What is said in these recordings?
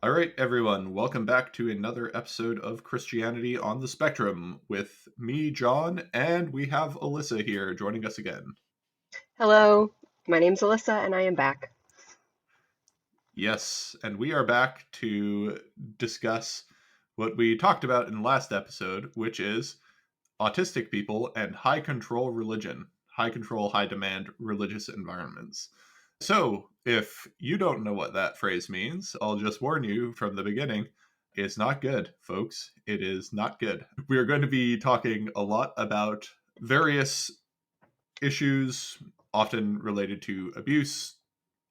All right, everyone, welcome back to another episode of Christianity on the Spectrum with me, Jon, and we have Alyssa here joining us again. Hello, my name's Alyssa and I am back. Yes, and we are back to discuss what we talked about in the last episode, which is autistic people and high control religion, high control, high demand religious environments. So, if you don't know what that phrase means, I'll just warn you from the beginning. It's not good, folks. It is not good. We are going to be talking a lot about various issues, often related to abuse,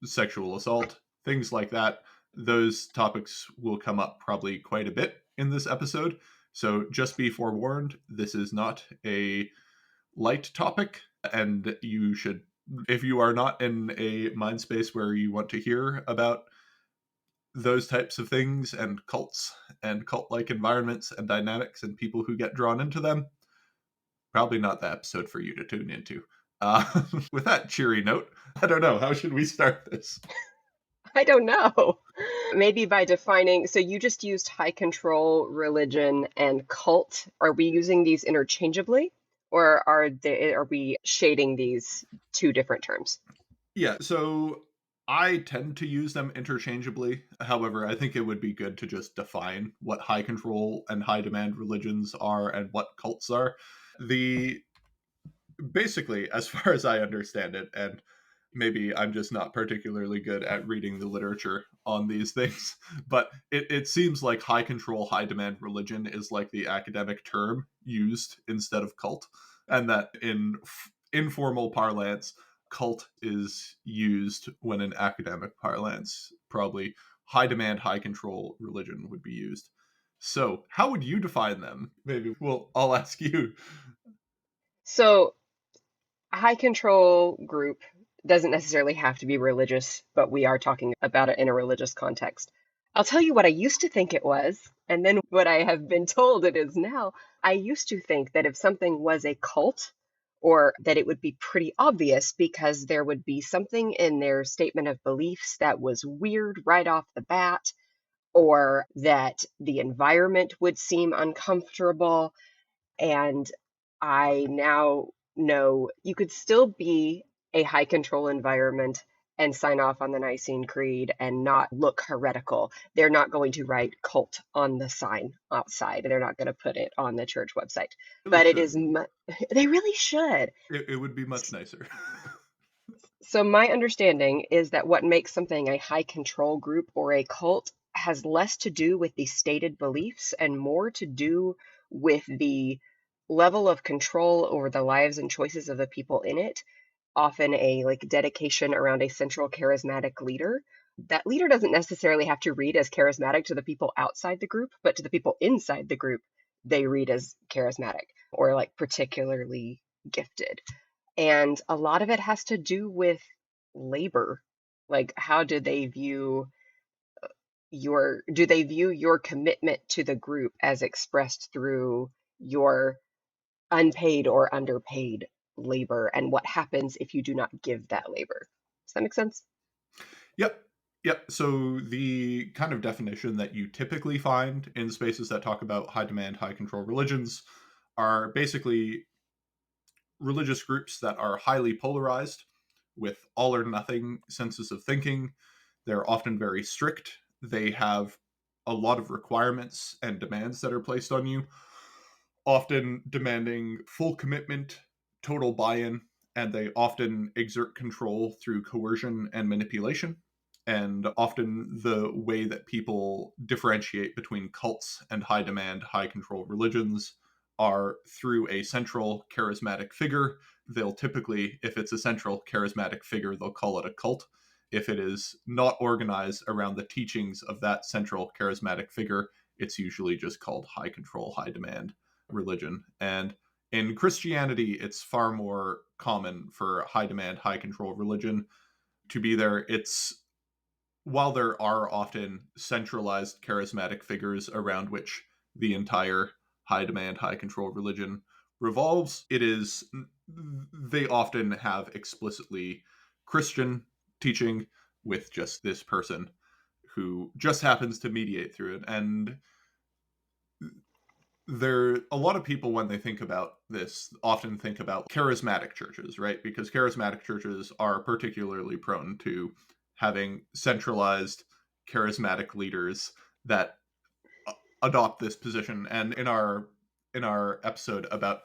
sexual assault, things like that. Those topics will come up probably quite a bit in this episode. So just be forewarned, this is not a light topic, and you should, if you are not in a mind space where you want to hear about those types of things and cults and cult-like environments and dynamics and people who get drawn into them, probably not the episode for you to tune into. With that cheery note, I don't know, how should we start this? I don't know. Maybe by defining, so you just used high control, religion, and cult. Are we using these interchangeably, or are we shading these two different terms? Yeah, so I tend to use them interchangeably. However, I think it would be good to just define what high control and high demand religions are and what cults are. The basically, as far as I understand it, and maybe I'm just not particularly good at reading the literature on these things, but it seems like high control, high demand religion is like the academic term used instead of cult, and that in informal parlance, cult is used when in academic parlance, probably high demand, high control religion would be used. So, how would you define them? Maybe I'll ask you. So, a high control group doesn't necessarily have to be religious, but we are talking about it in a religious context. I'll tell you what I used to think it was, and then what I have been told it is now. I used to think that if something was a cult, or that it would be pretty obvious because there would be something in their statement of beliefs that was weird right off the bat, or that the environment would seem uncomfortable. And I now know you could still be a high control environment and sign off on the Nicene Creed and not look heretical. They're not going to write cult on the sign outside. They're not going to put it on the church website. Really But it should. is, they really should. It would be much nicer. So, my understanding is that what makes something a high control group or a cult has less to do with the stated beliefs and more to do with the level of control over the lives and choices of the people in it, often a like dedication around a central charismatic leader. That leader doesn't necessarily have to read as charismatic to the people outside the group, but to the people inside the group, they read as charismatic or like particularly gifted. And a lot of it has to do with labor. Like, how do they view do they view your commitment to the group as expressed through your unpaid or underpaid labor, and what happens if you do not give that labor? Does that make sense? Yep. Yep. So the kind of definition that you typically find in spaces that talk about high demand, high control religions are basically religious groups that are highly polarized with all or nothing senses of thinking. They're often very strict. They have a lot of requirements and demands that are placed on you, often demanding full commitment, total buy in, and they often exert control through coercion and manipulation. And often the way that people differentiate between cults and high demand, high control religions are through a central charismatic figure. They'll typically, if it's a central charismatic figure, they'll call it a cult. If it is not organized around the teachings of that central charismatic figure, it's usually just called high control, high demand religion. And in Christianity, it's far more common for high demand, high control religion to be there. It's while there are often centralized charismatic figures around which the entire high demand, high control religion revolves, they often have explicitly Christian teaching with just this person who just happens to mediate through it. And there, a lot of people, when they think about this, often think about charismatic churches, right? Because charismatic churches are particularly prone to having centralized charismatic leaders that adopt this position. And in our episode about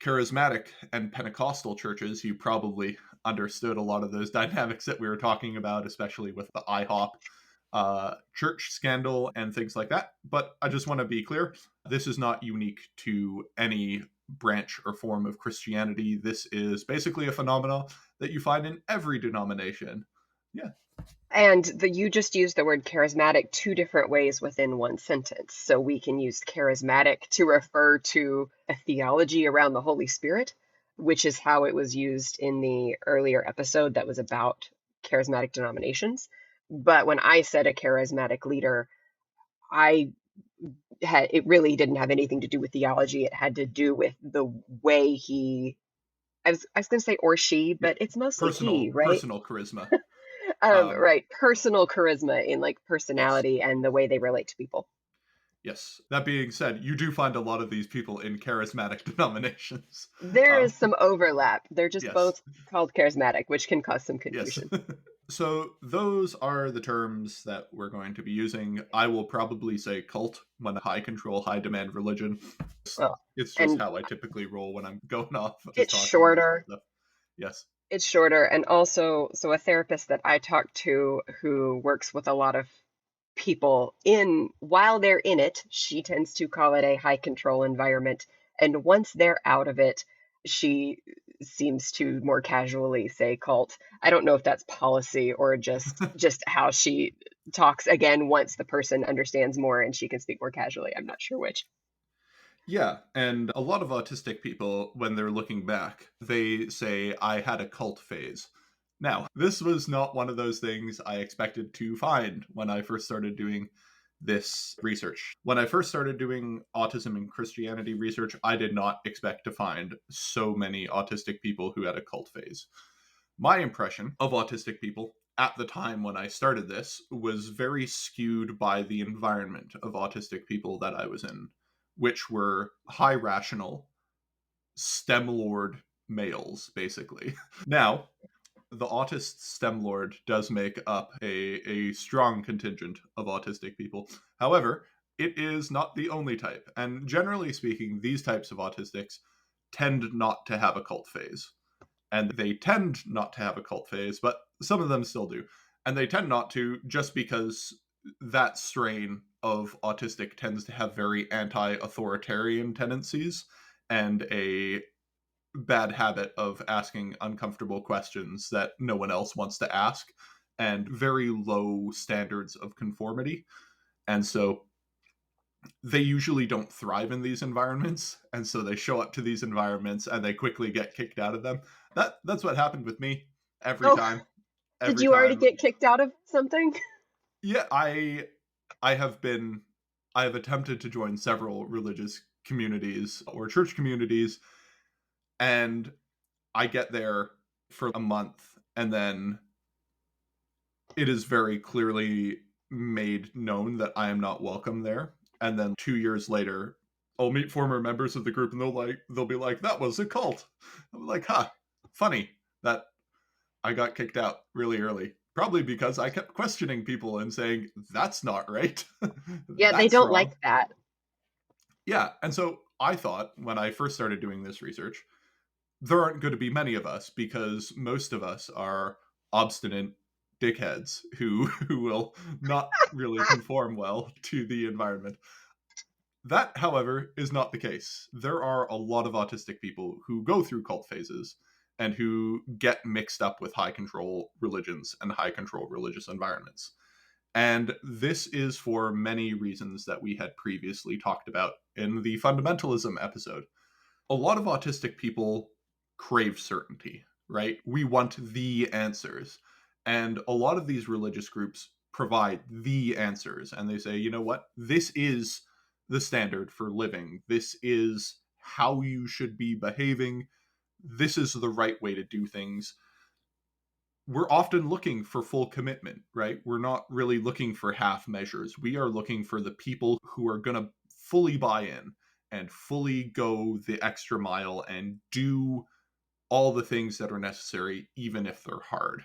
charismatic and Pentecostal churches, you probably understood a lot of those dynamics that we were talking about, especially with the IHOP church scandal and things like that. But I just want to be clear, this is not unique to any branch or form of Christianity. This is basically a phenomenon that you find in every denomination. Yeah. And you just used the word charismatic two different ways within one sentence. So we can use charismatic to refer to a theology around the Holy Spirit, which is how it was used in the earlier episode that was about charismatic denominations. But when I said a charismatic leader, I it really didn't have anything to do with theology. It had to do with the way I was going to say or she, Yeah. but it's mostly he, right? Personal charisma. Right. Personal charisma in like Yes. personality and the way they relate to people. Yes. That being said, you do find a lot of these people in charismatic denominations. There Um, is some overlap. They're just yes. both called charismatic, which can cause some Yes. confusion. So those are the terms that we're going to be using. I will probably say cult when high control, high demand religion. Well, It's just and how I typically roll when I'm going off, just it's talking about this shorter. stuff. Yes. It's shorter. And also, so a therapist that I talk to who works with a lot of people in while they're in it, she tends to call it a high control environment. And once they're out of it, she seems to more casually say cult. I don't know if that's policy or just how she talks again once the person understands more and she can speak more casually. I'm not sure which. Yeah, and a lot of autistic people, when they're looking back, they say, I had a cult phase. Now, this was not one of those things I expected to find when I first started doing this research. When I first started doing autism and Christianity research, I did not expect to find so many autistic people who had a cult phase. My impression of autistic people at the time when I started this was very skewed by the environment of autistic people that I was in, which were high rational, STEM lord males, basically. Now, the autist STEM lord does make up a strong contingent of autistic people. However, it is not the only type. And generally speaking, these types of autistics tend not to have a cult phase. And they tend not to have a cult phase, but some of them still do. And they tend not to just because that strain of autistic tends to have very anti-authoritarian tendencies and a bad habit of asking uncomfortable questions that no one else wants to ask and very low standards of conformity. And so they usually don't thrive in these environments, and so they show up to these environments and they quickly get kicked out of them. That's what happened with me every Oh, time. did Every you already time. get kicked out of something? Yeah, I have been I have attempted to join several religious communities or church communities, and I get there for a month and then it is very clearly made known that I am not welcome there. And then 2 years later, I'll meet former members of the group and they'll be like, that was a cult. I'm like, huh, funny that I got kicked out really early. Probably because I kept questioning people and saying, that's not right. Yeah, they That's don't wrong. like that. Yeah. And so I thought when I first started doing this research, there aren't going to be many of us because most of us are obstinate dickheads who will not really conform well to the environment. That, however, is not the case. There are a lot of autistic people who go through cult phases and who get mixed up with high control religions and high control religious environments. And this is for many reasons that we had previously talked about in the fundamentalism episode. A lot of autistic people crave certainty, right? We want the answers. And a lot of these religious groups provide the answers. And they say, you know what? This is the standard for living. This is how you should be behaving. This is the right way to do things. we're often looking for full commitment, right? We're not really looking for half measures. We are looking for the people who are going to fully buy in and fully go the extra mile and do all the things that are necessary, even if they're hard.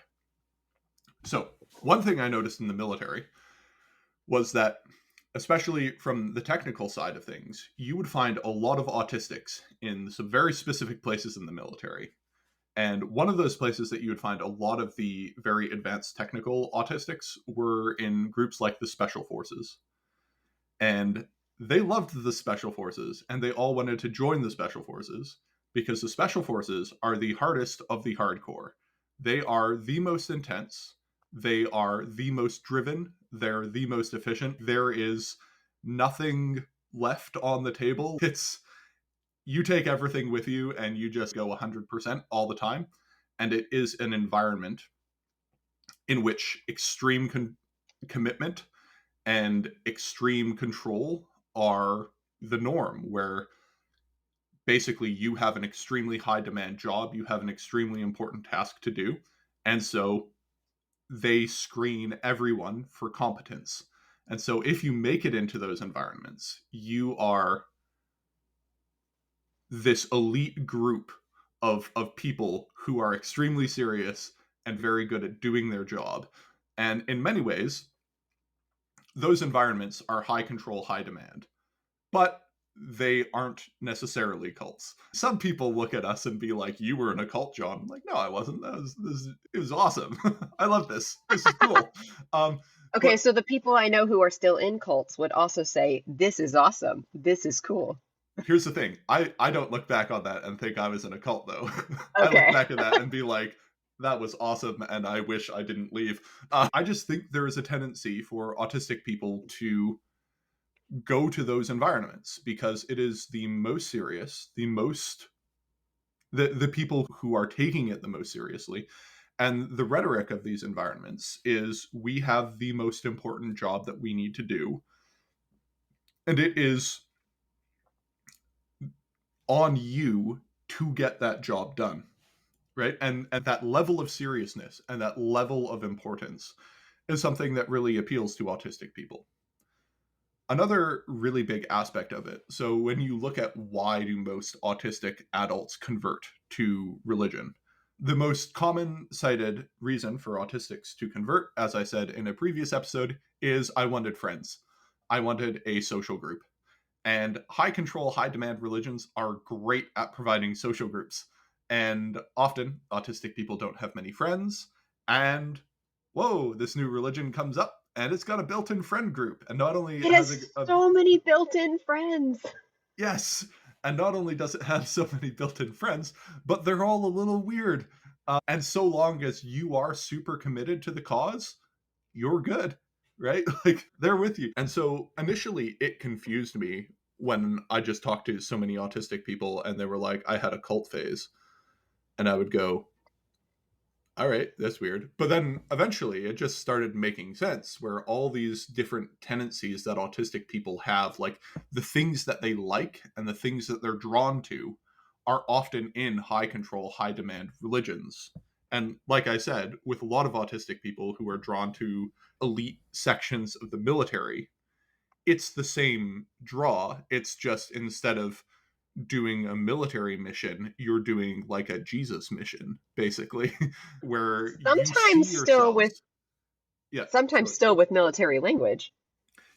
So, one thing I noticed in the military was that, especially from the technical side of things, you would find a lot of autistics in some very specific places in the military. And one of those places that you would find a lot of the very advanced technical autistics were in groups like the Special Forces. And they loved the Special Forces, and they all wanted to join the Special Forces because the Special Forces are the hardest of the hardcore. They are the most intense, they are the most driven, they're the most efficient. There is nothing left on the table. It's you take everything with you and you just go 100% all the time. And it is an environment in which extreme commitment and extreme control are the norm, where basically you have an extremely high demand job, you have an extremely important task to do. And so they screen everyone for competence. And so if you make it into those environments, you are this elite group of people who are extremely serious and very good at doing their job. And in many ways, those environments are high control, high demand, but they aren't necessarily cults. Some people look at us and be like, "You were in a cult, John." I'm like, "No, I wasn't. It was awesome. I love this. This is cool." Um, Okay, but so the people I know who are still in cults would also say, "This is awesome. This is cool." here's the thing: I don't look back on that and think I was in a cult, though. I look Okay. back at that and be like, "That was awesome," and I wish I didn't leave. I just think there is a tendency for autistic people to go to those environments because it is the most serious, the people who are taking it the most seriously. And the rhetoric of these environments is we have the most important job that we need to do, and it is on you to get that job done, right? And that level of seriousness and that level of importance is something that really appeals to autistic people. Another really big aspect of it, so when you look at why do most autistic adults convert to religion, the most common cited reason for autistics to convert, as I said in a previous episode, is I wanted friends. I wanted a social group. And high control, high demand religions are great at providing social groups. And often, autistic people don't have many friends. And whoa, this new religion comes up and it's got a built in friend group. And not only It has has so many built-in friends. yes, and not only does it have so many built in friends, but they're all a little weird. And so long as you are super committed to the cause, you're good, right? Like they're with you. And so initially it confused me when I just talked to so many autistic people and they were like, I had a cult phase. And I would go, all right, that's weird. But then eventually it just started making sense where all these different tendencies that autistic people have, like the things that they like and the things that they're drawn to, are often in high control, high demand religions. And like I said, with a lot of autistic people who are drawn to elite sections of the military, it's the same draw. It's just instead of doing a military mission, you're doing like a Jesus mission, basically, where you see Sometimes still with yourselves. Yeah, sometimes sorry. still with military language.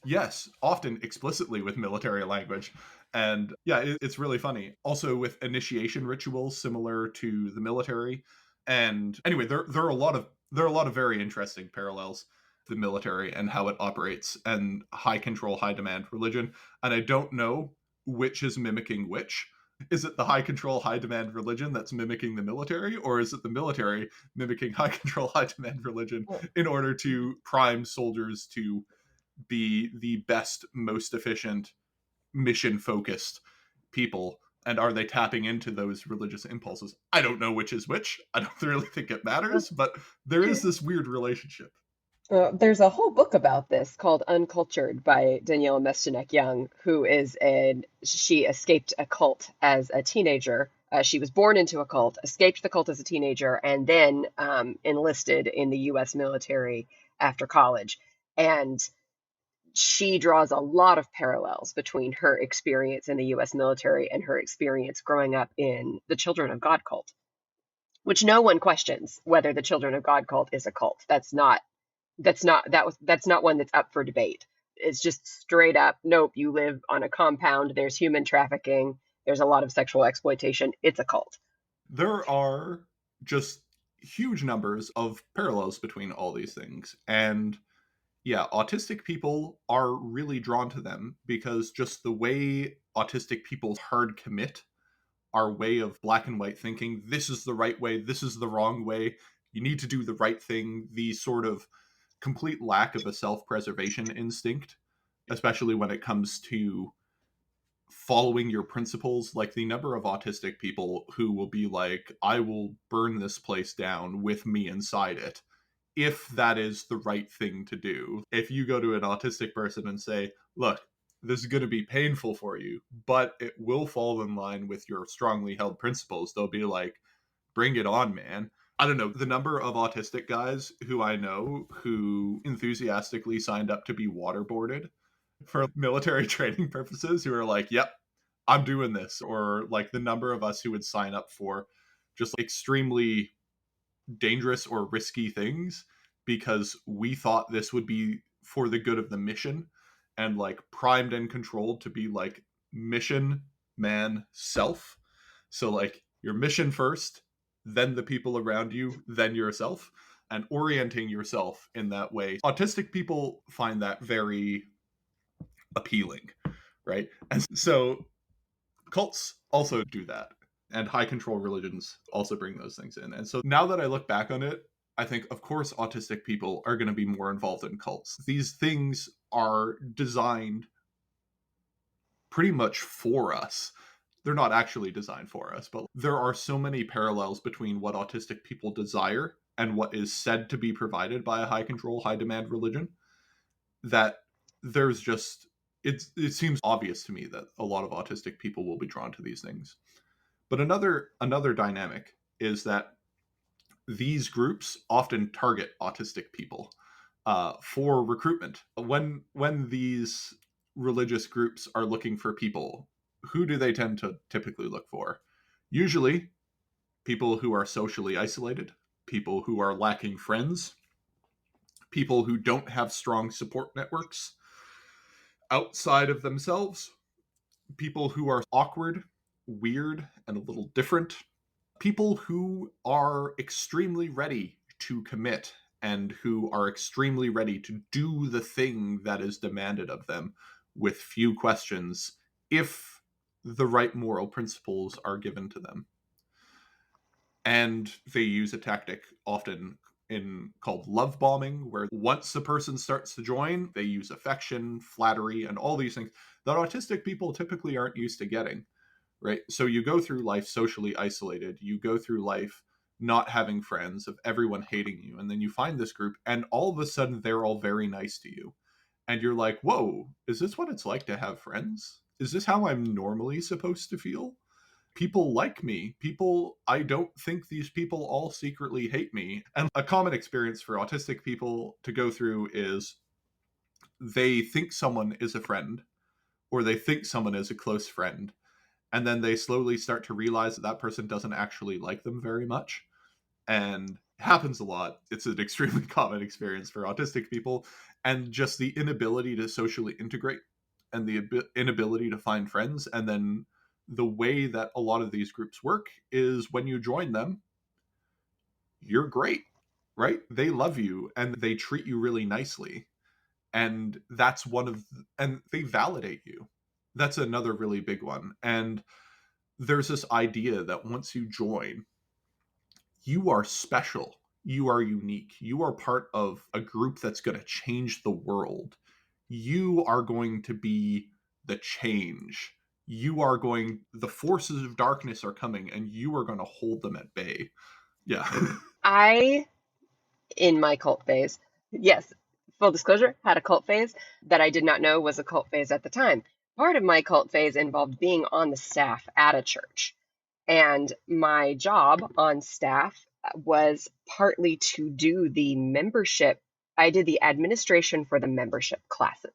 Yes, often explicitly with military language. And yeah, it's really funny. Also with initiation rituals similar to the military. And anyway, there are a lot of very interesting parallels to the military and how it operates and high control, high demand religion. And I don't know which is mimicking which. Is it the high control, high demand religion that's mimicking the military, or is it the military mimicking high control, high demand religion in order to prime soldiers to be the best, most efficient, mission focused people? And are they tapping into those religious impulses? I don't know which is which. I don't really think it matters, but there is this weird relationship. There's a whole book about this called Uncultured by Danielle Mestinek Young, who is she escaped a cult as a teenager, She was born into a cult, escaped the cult as a teenager, and then enlisted in the U.S. military after college. And she draws a lot of parallels between her experience in the US military and her experience growing up in the Children of God cult, which no one questions whether the Children of God cult is a cult. That's not one that's up for debate. It's just straight up, nope, you live on a compound, there's human trafficking, there's a lot of sexual exploitation, it's a cult. There are just huge numbers of parallels between all these things. And yeah, autistic people are really drawn to them because just the way autistic people's hard commit, our way of black and white thinking, this is the right way, this is the wrong way, you need to do the right thing, the sort of complete lack of a self-preservation instinct, especially when it comes to following your principles. Like the number of autistic people who will be like, I will burn this place down with me inside it, if that is the right thing to do. If you go to an autistic person and say, look, this is going to be painful for you, but it will fall in line with your strongly held principles, they'll be like, bring it on, man. I don't know, the number of autistic guys who I know who enthusiastically signed up to be waterboarded for military training purposes, who are like, yep, I'm doing this. Or like the number of us who would sign up for just extremely dangerous or risky things because we thought this would be for the good of the mission, and like primed and controlled to be like mission man self. So like your mission first, then the people around you, then yourself, and orienting yourself in that way. Autistic people find that very appealing, right? And so cults also do that, and high control religions also bring those things in. And so now that I look back on it, I think, of course, autistic people are going to be more involved in cults. These things are designed pretty much for us. They're not actually designed for us, but there are so many parallels between what autistic people desire and what is said to be provided by a high control, high demand religion, that there's just, it seems obvious to me that a lot of autistic people will be drawn to these things. But another dynamic is that these groups often target autistic people for recruitment. When these religious groups are looking for people, who do they tend to typically look for? Usually, people who are socially isolated, people who are lacking friends, people who don't have strong support networks outside of themselves, people who are awkward, weird, and a little different, people who are extremely ready to commit and who are extremely ready to do the thing that is demanded of them with few questions if the right moral principles are given to them. And they use a tactic often in called love bombing, where once the person starts to join, they use affection, flattery, and all these things that autistic people typically aren't used to getting, right? So you go through life socially isolated, you go through life not having friends, of everyone hating you, and then you find this group and all of a sudden they're all very nice to you, and you're like, whoa, is this what it's like to have friends? Is this how I'm normally supposed to feel? People like me. People, I don't think these people all secretly hate me. And a common experience for autistic people to go through is they think someone is a friend, or they think someone is a close friend, and then they slowly start to realize that that person doesn't actually like them very much. And it happens a lot. It's an extremely common experience for autistic people, and just the inability to socially integrate and the inability to find friends. And then the way that a lot of these groups work is when you join them, you're great, right? They love you and they treat you really nicely. And that's and they validate you. That's another really big one. And there's this idea that once you join, you are special, you are unique, you are part of a group that's going to change the world. You are going to be the change. The forces of darkness are coming and you are going to hold them at bay. Yeah. I, in my cult phase, yes, full disclosure, had a cult phase that I did not know was a cult phase at the time. Part of my cult phase involved being on the staff at a church. And my job on staff was partly to do the membership. I did the administration for the membership classes.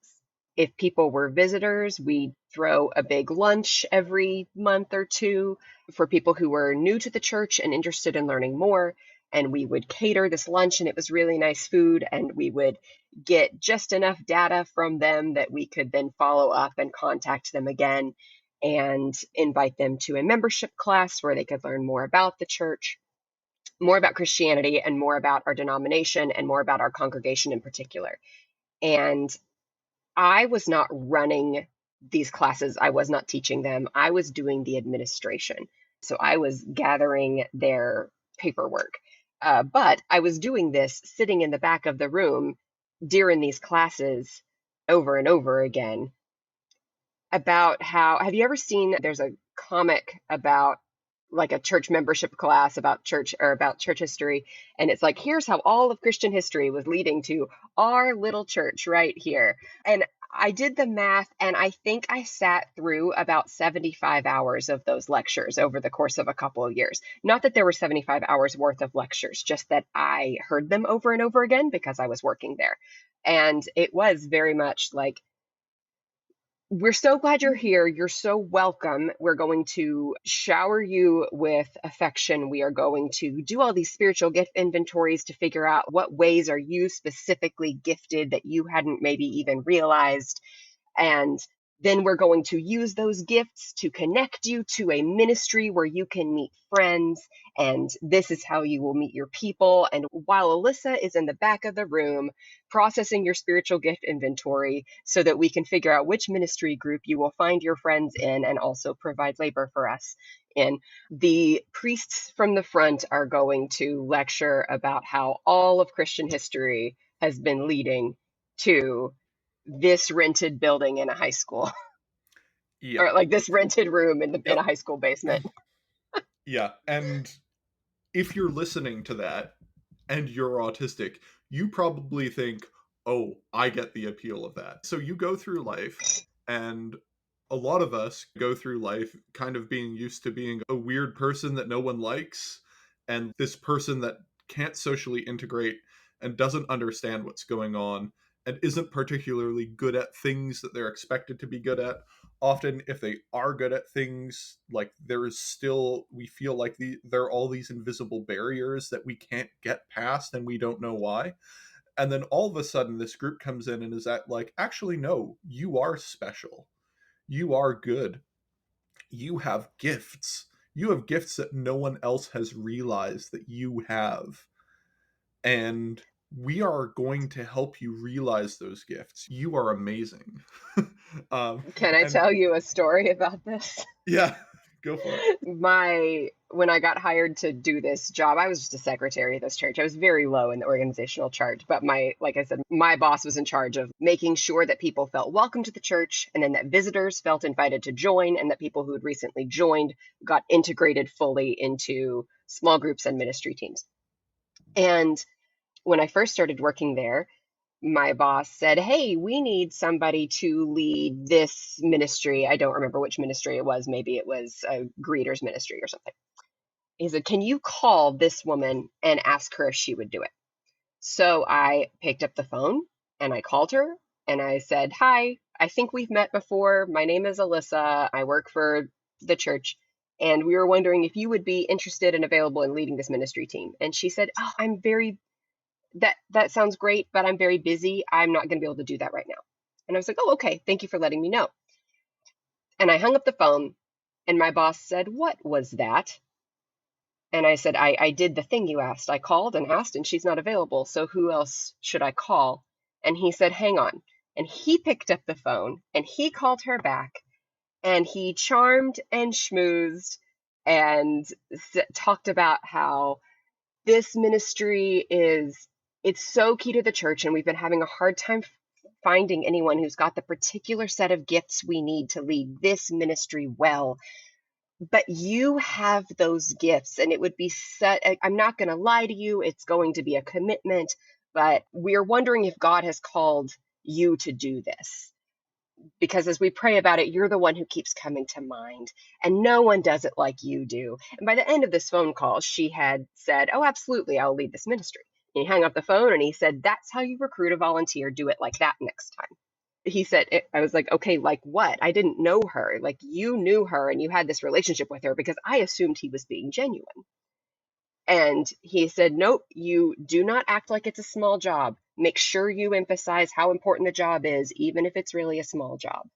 If people were visitors, we'd throw a big lunch every month or two for people who were new to the church and interested in learning more. And we would cater this lunch, and it was really nice food. And we would get just enough data from them that we could then follow up and contact them again and invite them to a membership class where they could learn more about the church, more about Christianity, and more about our denomination, and more about our congregation in particular. And I was not running these classes, I was not teaching them, I was doing the administration. So I was gathering their paperwork. But I was doing this sitting in the back of the room during these classes over and over again, about how, have you ever seen, there's a comic about like a church membership class about church, or about church history, and it's like, here's how all of Christian history was leading to our little church right here. And I did the math, and I think I sat through about 75 hours of those lectures over the course of a couple of years. Not that there were 75 hours worth of lectures, just that I heard them over and over again because I was working there. And it was very much like, we're so glad you're here. You're so welcome. We're going to shower you with affection. We are going to do all these spiritual gift inventories to figure out what ways are you specifically gifted that you hadn't maybe even realized. And then we're going to use those gifts to connect you to a ministry where you can meet friends. And this is how you will meet your people. And while Alyssa is in the back of the room processing your spiritual gift inventory so that we can figure out which ministry group you will find your friends in and also provide labor for us in, the priests from the front are going to lecture about how all of Christian history has been leading to this rented building in a high school, Yeah. or like this rented room in a Yep. high school basement. Yeah. And if you're listening to that and you're autistic, you probably think, oh, I get the appeal of that. So you go through life, and a lot of us go through life kind of being used to being a weird person that no one likes, and this person that can't socially integrate and doesn't understand what's going on and isn't particularly good at things that they're expected to be good at. Often, if they are good at things, like there is still, we feel like there are all these invisible barriers that we can't get past, and we don't know why. And then all of a sudden this group comes in and is at like, actually no, you are special, you are good, you have gifts, you have gifts that no one else has realized that you have, and we are going to help you realize those gifts. You are amazing. Can I And tell you a story about this? yeah, go for it. When I got hired to do this job, I was just a secretary at this church. I was very low in the organizational chart, but like I said, my boss was in charge of making sure that people felt welcome to the church, and then that visitors felt invited to join, and that people who had recently joined got integrated fully into small groups and ministry teams. And when I first started working there, my boss said, hey, we need somebody to lead this ministry. I don't remember which ministry it was. Maybe it was a greeters ministry or something. He said, can you call this woman and ask her if she would do it? So I picked up the phone and I called her and I said, hi, I think we've met before. My name is Alyssa. I work for the church. And we were wondering if you would be interested and available in leading this ministry team. And she said, oh, that sounds great, but I'm very busy. I'm not going to be able to do that right now. And I was like, oh, okay. Thank you for letting me know. And I hung up the phone, and my boss said, what was that? And I said, I did the thing you asked. I called and asked, and she's not available. So who else should I call? And he said, hang on. And he picked up the phone and he called her back, and he charmed and schmoozed and talked about how this ministry it's so key to the church, and we've been having a hard time finding anyone who's got the particular set of gifts we need to lead this ministry well. But you have those gifts, and it would be set. I'm not going to lie to you, it's going to be a commitment, but we're wondering if God has called you to do this. because as we pray about it, you're the one who keeps coming to mind, and no one does it like you do. And by the end of this phone call, she had said, "Oh, absolutely, I'll lead this ministry." And he hung up the phone and he said, "That's how you recruit a volunteer. Do it like that next time." He said, I was like, "Okay, like what? I didn't know her. Like, you knew her and you had this relationship with her," because I assumed he was being genuine. And he said, "Nope, you do not act like it's a small job. Make sure you emphasize how important the job is, even if it's really a small job.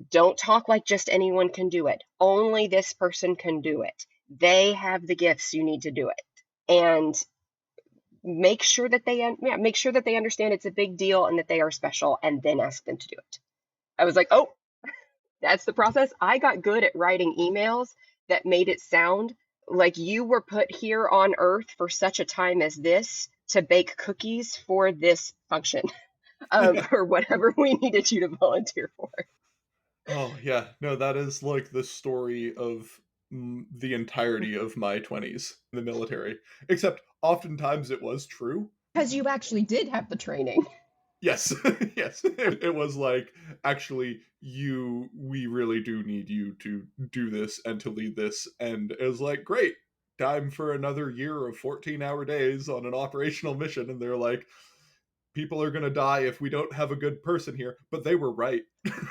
Don't talk like just anyone can do it. Only this person can do it. They have the gifts. You need to do it." And make sure that they understand it's a big deal and that they are special, and then ask them to do it. I was like, "Oh, that's the process." I got good at writing emails that made it sound like you were put here on earth for such a time as this to bake cookies for this function, Yeah. or whatever we needed you to volunteer for. Oh, yeah. No, that is like the story of the entirety of my 20s in the military. Except oftentimes it was true. Because you actually did have the training. Yes. Yes. It was like, actually, we really do need you to do this and to lead this. And it was like, great, time for another year of 14-hour days on an operational mission. And they're like, people are going to die if we don't have a good person here. But they were right.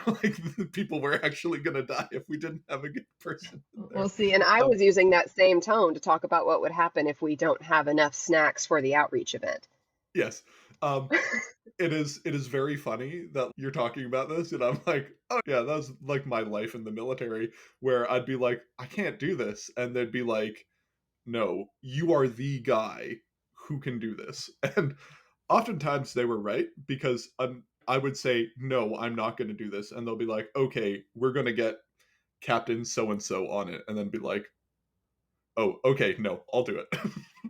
Like, the people were actually going to die if we didn't have a good person in Well, there. see, and I Um, was using that same tone to talk about what would happen if we don't have enough snacks for the outreach event. yes. Um, it is very funny that you're talking about this, and I'm like, oh yeah, that was like my life in the military, where I'd be like, I can't do this, and they'd be like, no, you are the guy who can do this. And oftentimes they were right, because I would say, no, I'm not going to do this, and they'll be like, okay, we're going to get Captain so and so on it, and then be like, oh, okay, no, I'll do it.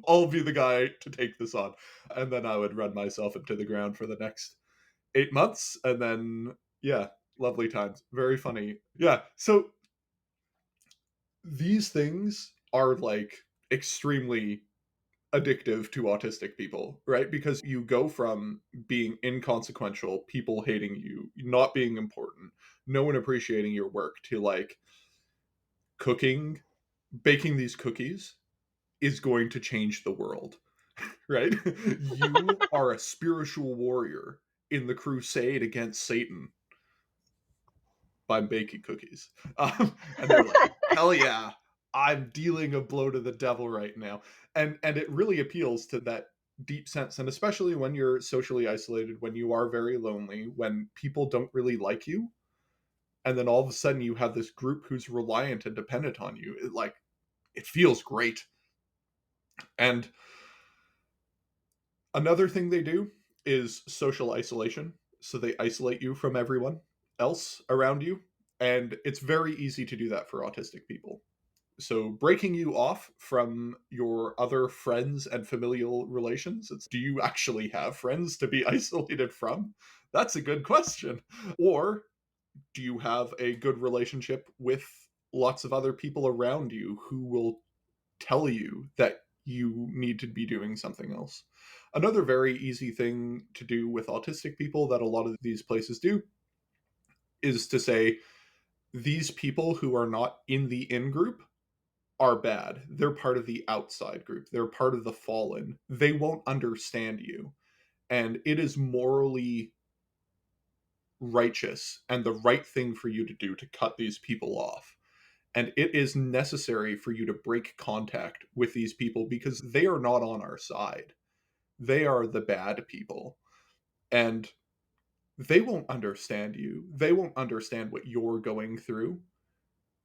I'll be the guy to take this on. And then I would run myself into the ground for the next 8 months. And then, yeah, lovely times. Very funny. Yeah. So these things are like extremely addictive to autistic people, right? Because you go from being inconsequential, people hating you, not being important, no one appreciating your work, to like cooking, baking these cookies is going to change the world, right? You are a spiritual warrior in the crusade against Satan by baking cookies. And they're like, hell yeah, I'm dealing a blow to the devil right now. And it really appeals to that deep sense. And especially when you're socially isolated, when you are very lonely, when people don't really like you, and then all of a sudden you have this group who's reliant and dependent on you, it feels great. And another thing they do is social isolation. So they isolate you from everyone else around you. And it's very easy to do that for autistic people. So breaking you off from your other friends and familial relations, do you actually have friends to be isolated from? That's a good question. Or do you have a good relationship with lots of other people around you who will tell you that you need to be doing something else? Another very easy thing to do with autistic people that a lot of these places do is to say, these people who are not in the in group are bad. They're part of the outside group. They're part of the fallen. They won't understand you. And it is morally righteous and the right thing for you to do to cut these people off. And it is necessary for you to break contact with these people because they are not on our side. They are the bad people. And they won't understand you. They won't understand what you're going through.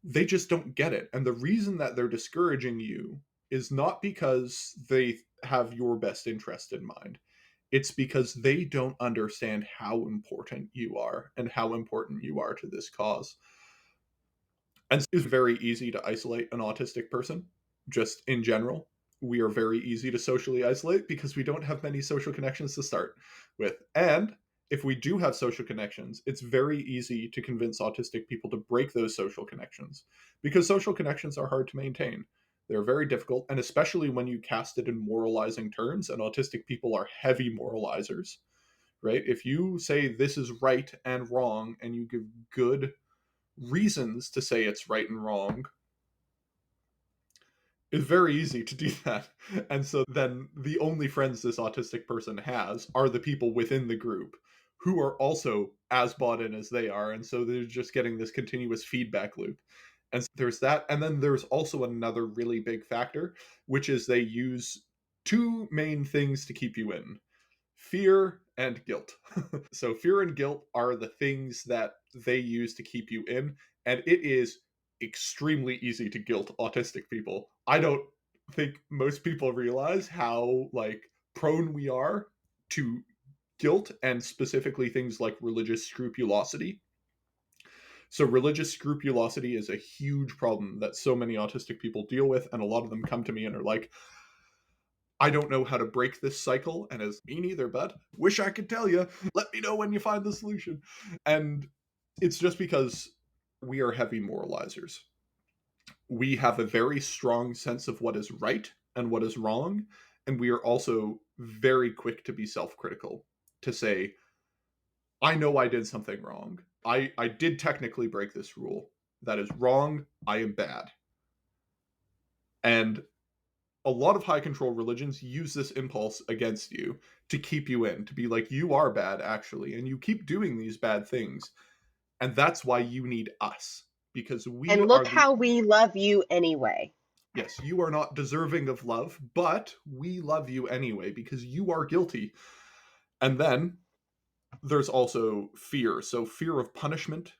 They just don't get it. And the reason that they're discouraging you is not because they have your best interest in mind. It's because they don't understand how important you are and how important you are to this cause. And it's very easy to isolate an autistic person, just in general. We are very easy to socially isolate because we don't have many social connections to start with. And if we do have social connections, it's very easy to convince autistic people to break those social connections because social connections are hard to maintain. They're very difficult, and especially when you cast it in moralizing terms, and autistic people are heavy moralizers, right? If you say this is right and wrong and you give good reasons to say it's right and wrong, it's very easy to do that. And so then the only friends this autistic person has are the people within the group who are also as bought in as they are. And so they're just getting this continuous feedback loop. And so there's that. And then there's also another really big factor, which is they use two main things to keep you in: fear and guilt. So fear and guilt are the things that they use to keep you in, and it is extremely easy to guilt autistic people. I don't think most people realize how like prone we are to guilt, and specifically things like religious scrupulosity. So religious scrupulosity is a huge problem that so many autistic people deal with, and a lot of them come to me and are like, I don't know how to break this cycle. And as me neither, bud. Wish I could tell you. Let me know when you find the solution. And it's just because we are heavy moralizers. We have a very strong sense of what is right and what is wrong. And we are also very quick to be self critical, to say, I know I did something wrong. I did technically break this rule. That is wrong. I am bad. And a lot of high control religions use this impulse against you to keep you in, to be like, you are bad, actually, and you keep doing these bad things. And that's why you need us, because we And are look the, how we love you anyway. yes, you are not deserving of love, but we love you anyway because you are guilty. And then there's also fear. So, fear of punishment.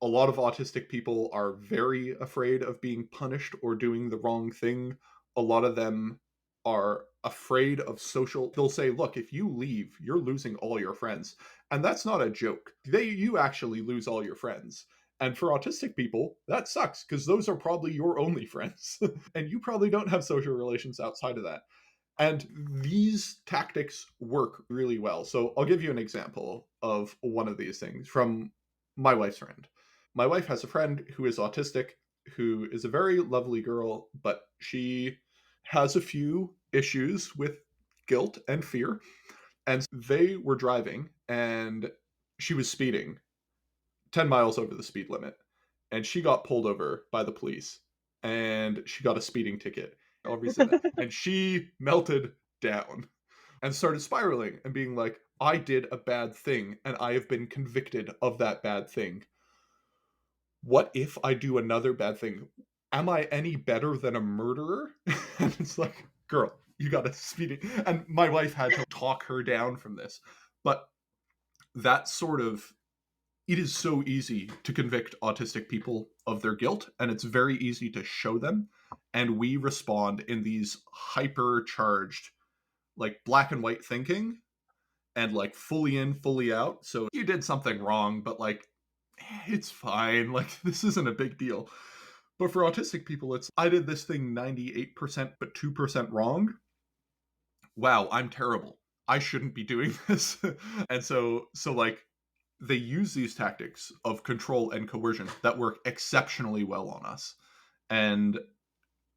A lot of autistic people are very afraid of being punished or doing the wrong thing. A lot of them are afraid of social. They'll say, look, if you leave, you're losing all your friends. And that's not a joke. You actually lose all your friends. And for autistic people, that sucks because those are probably your only friends. And you probably don't have social relations outside of that. And these tactics work really well. So I'll give you an example of one of these things from my wife's friend. My wife has a friend who is autistic, who is a very lovely girl, but she has a few issues with guilt and fear. And they were driving and she was speeding 10 miles over the speed limit. And she got pulled over by the police and she got a speeding ticket. I'll resay that. And she melted down and started spiraling and being like, I did a bad thing and I have been convicted of that bad thing. What if I do another bad thing? Am I any better than a murderer? And it's like, girl, you got a speeding. And my wife had to talk her down from this. But that sort of, it is so easy to convict autistic people of their guilt, and it's very easy to show them. And we respond in these hyper charged, like black and white thinking, and like fully in, fully out. So you did something wrong, but like, it's fine. Like, this isn't a big deal. But for autistic people, it's, I did this thing 98% but 2% wrong. Wow, I'm terrible. I shouldn't be doing this. And so like, they use these tactics of control and coercion that work exceptionally well on us. And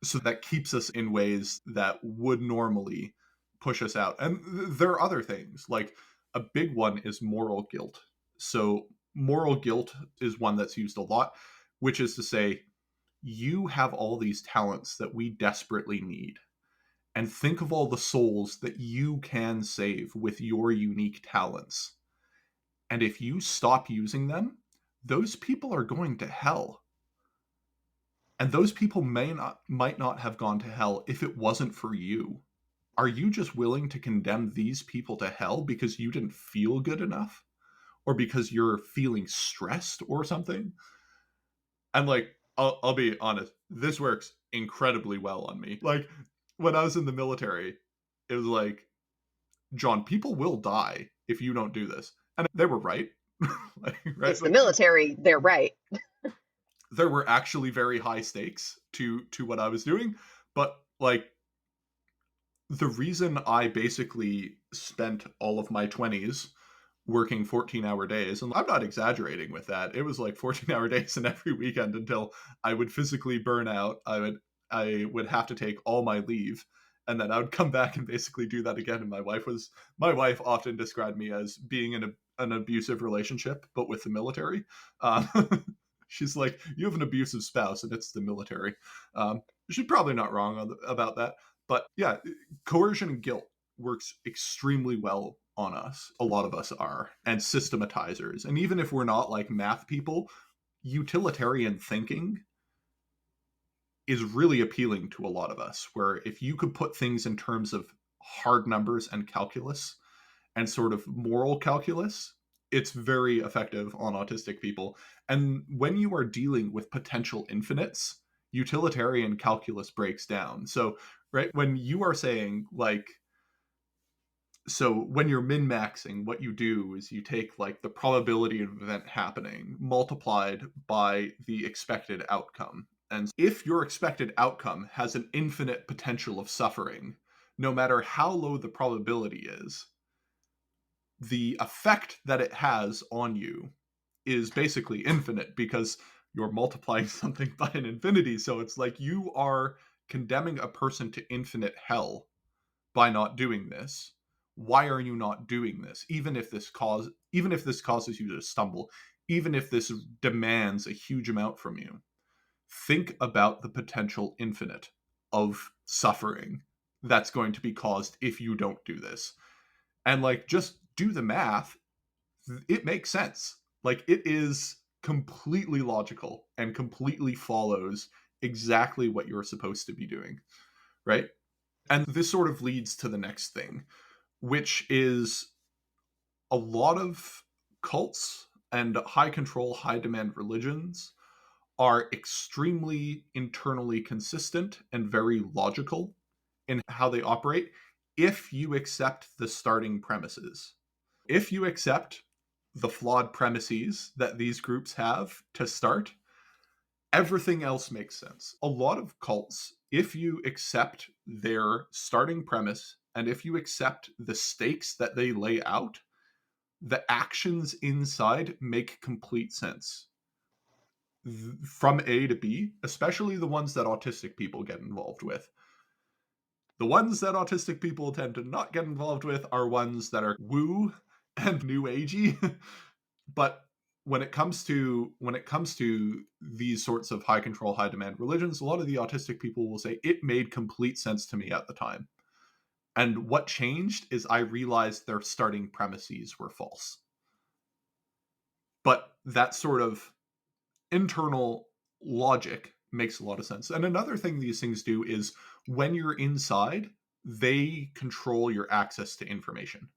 so that keeps us in ways that would normally push us out. And there are other things, like a big one is moral guilt. So moral guilt is one that's used a lot, which is to say, you have all these talents that we desperately need. And think of all the souls that you can save with your unique talents. And if you stop using them, those people are going to hell. And those people might not have gone to hell if it wasn't for you. Are you just willing to condemn these people to hell because you didn't feel good enough? Or because you're feeling stressed or something? And like, I'll be honest, this works incredibly well on me. Like, when I was in the military, it was like, Jon, people will die if you don't do this. And they were right. Like, right? It's the Like, military, they're right. there were actually very high stakes to what I was doing, but like, the reason I basically spent all of my 20s working 14-hour days, and I'm not exaggerating with that, it was like 14-hour days and every weekend until I would physically burn out. I would have to take all my leave, and then I would come back and basically do that again. And my wife often described me as being in an abusive relationship, but with the military. Um, she's like, you have an abusive spouse, and it's the military. She's probably not wrong about that, but yeah, coercion and guilt works extremely well on us. A lot of us are, and systematizers. And even if we're not like math people, utilitarian thinking is really appealing to a lot of us, where if you could put things in terms of hard numbers and calculus and sort of moral calculus, it's very effective on autistic people. And when you are dealing with potential infinites, utilitarian calculus breaks down. So, right, when you are saying, like, so when you're min-maxing, what you do is you take like the probability of an event happening multiplied by the expected outcome. And if your expected outcome has an infinite potential of suffering, no matter how low the probability is, the effect that it has on you is basically infinite because you're multiplying something by an infinity. So it's like you are condemning a person to infinite hell by not doing this. Why are you not doing this? Even if this causes you to stumble, even if this demands a huge amount from you, think about the potential infinite of suffering that's going to be caused if you don't do this. And like, just do the math. It makes sense. Like, it is completely logical and completely follows exactly what you're supposed to be doing, right? And this sort of leads to the next thing, which is a lot of cults and high control, high demand religions are extremely internally consistent and very logical in how they operate if you accept the starting premises. If you accept the flawed premises that these groups have to start, everything else makes sense. A lot of cults, if you accept their starting premise and if you accept the stakes that they lay out, the actions inside make complete sense. From A to B, especially the ones that autistic people get involved with. The ones that autistic people tend to not get involved with are ones that are woo and new agey. But when it comes to these sorts of high control, high demand religions, a lot of the autistic people will say it made complete sense to me at the time. And what changed is I realized their starting premises were false. But that sort of internal logic makes a lot of sense. And another thing these things do is when you're inside, they control your access to information,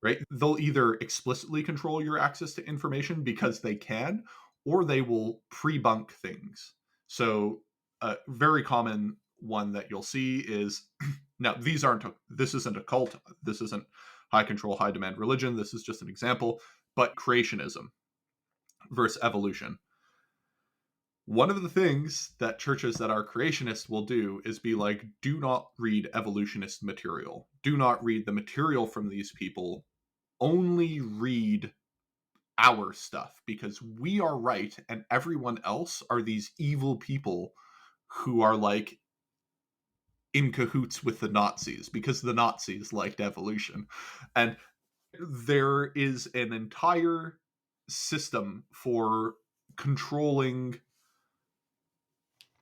right? They'll either explicitly control your access to information because they can, or they will pre-bunk things. So a very common one that you'll see is now this isn't a cult, this isn't high control, high demand religion, this is just an example, but creationism versus evolution. One of the things that churches that are creationist will do is be like, do not read evolutionist material. Do not read the material from these people. Only read our stuff because we are right and everyone else are these evil people who are like in cahoots with the Nazis because the Nazis liked evolution. And there is an entire system for controlling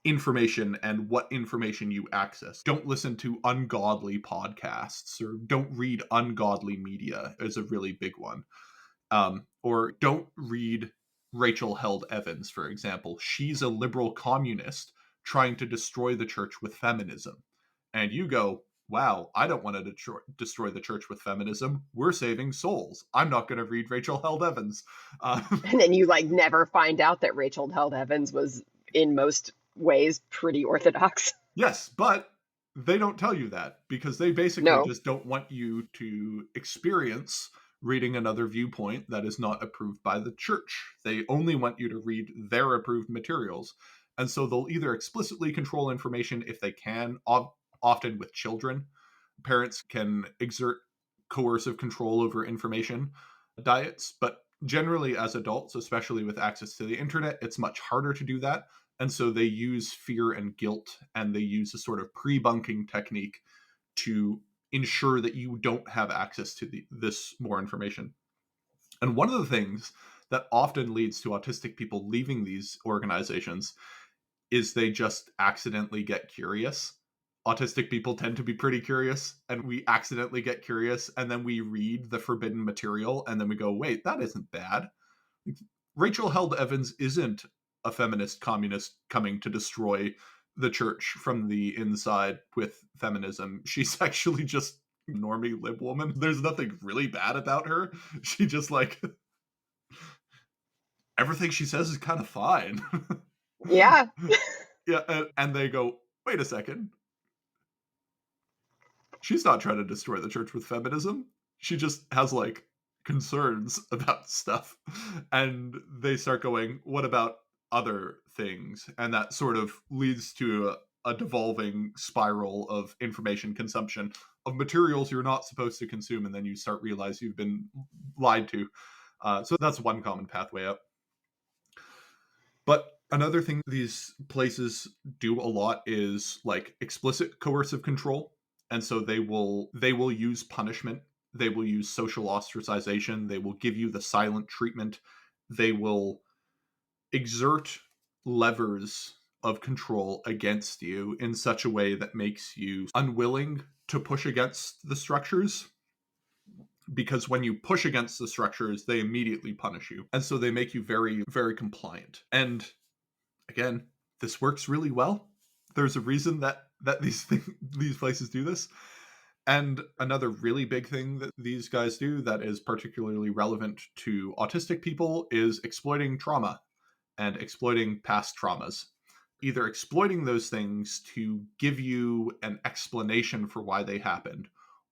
information and what information you access. Don't listen to ungodly podcasts or don't read ungodly media is a really big one. Or don't read Rachel Held Evans, for example. She's a liberal communist trying to destroy the church with feminism. And you go, wow, I don't want to destroy the church with feminism. We're saving souls. I'm not going to read Rachel Held Evans. Uh, And then you like never find out that Rachel Held Evans was in most ways pretty orthodox. Yes, but they don't tell you that because they basically No. just don't want you to experience reading another viewpoint that is not approved by the church. They only want you to read their approved materials. And so they'll either explicitly control information if they can, often with children. Parents can exert coercive control over information diets, but generally as adults, especially with access to the internet, it's much harder to do that. And so they use fear and guilt, and they use a sort of pre-bunking technique to ensure that you don't have access to this more information. And one of the things that often leads to autistic people leaving these organizations is they just accidentally get curious. Autistic people tend to be pretty curious, and we accidentally get curious, and then we read the forbidden material, and then we go, wait, that isn't bad. Rachel Held Evans isn't a feminist communist coming to destroy the church from the inside with feminism. She's actually just normie lib woman. There's nothing really bad about her. She just like everything she says is kind of fine. Yeah. Yeah, and they go, wait a second. She's not trying to destroy the church with feminism. She just has like concerns about stuff. And they start going, what about other things? And that sort of leads to a devolving spiral of information consumption of materials you're not supposed to consume. And then you start realize you've been lied to. So that's one common pathway up. But another thing these places do a lot is like explicit coercive control. And so they will use punishment, they will use social ostracization, they will give you the silent treatment, they will exert levers of control against you in such a way that makes you unwilling to push against the structures, because when you push against the structures they immediately punish you, and so they make you very very compliant. And again, this works really well. There's a reason that these places do this. And another really big thing that these guys do that is particularly relevant to autistic people is exploiting trauma and exploiting past traumas. Either exploiting those things to give you an explanation for why they happened,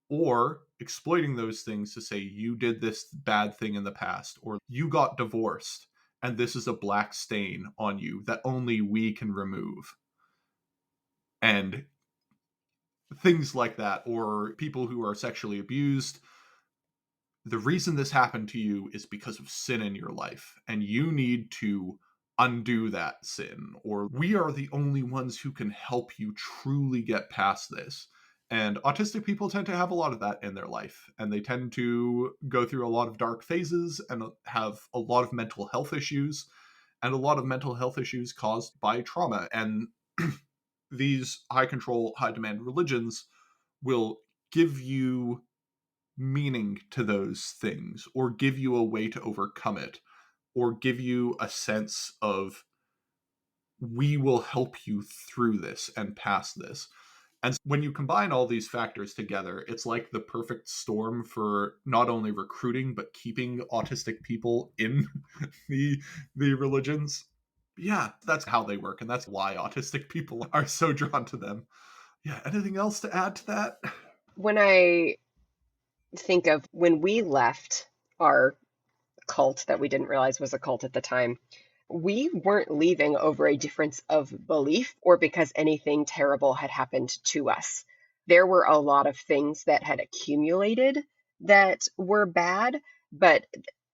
or exploiting those things to say you did this bad thing in the past, or you got divorced and this is a black stain on you that only we can remove. And things like that, or people who are sexually abused. The reason this happened to you is because of sin in your life, and you need to undo that sin, or we are the only ones who can help you truly get past this. And autistic people tend to have a lot of that in their life, and they tend to go through a lot of dark phases and have a lot of mental health issues, and a lot of mental health issues caused by trauma. And these high control, high demand religions will give you meaning to those things, or give you a way to overcome it, or give you a sense of we will help you through this and past this. And when you combine all these factors together, it's like the perfect storm for not only recruiting but keeping autistic people in the the religions. Yeah, that's how they work, and that's why autistic people are so drawn to them. Yeah, anything else to add to that? When I think of when we left our cult that we didn't realize was a cult at the time, we weren't leaving over a difference of belief or because anything terrible had happened to us. There were a lot of things that had accumulated that were bad, but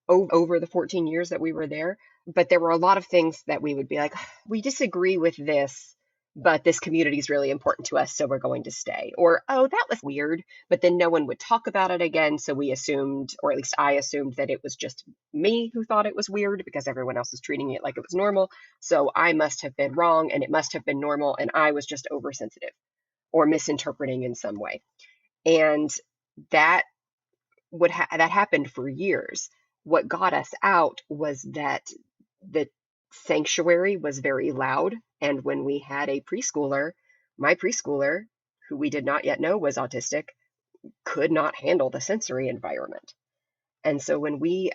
over the 14 years that we were there, but there were a lot of things that we would be like, we disagree with this, but this community is really important to us, so we're going to stay. Or, oh, that was weird, but then no one would talk about it again. So we assumed, or at least I assumed, that it was just me who thought it was weird because everyone else was treating it like it was normal. So I must have been wrong and it must have been normal, and I was just oversensitive or misinterpreting in some way. And that that happened for years. What got us out was that the sanctuary was very loud, and when we had a preschooler, my preschooler, who we did not yet know was autistic, could not handle the sensory environment. And so when we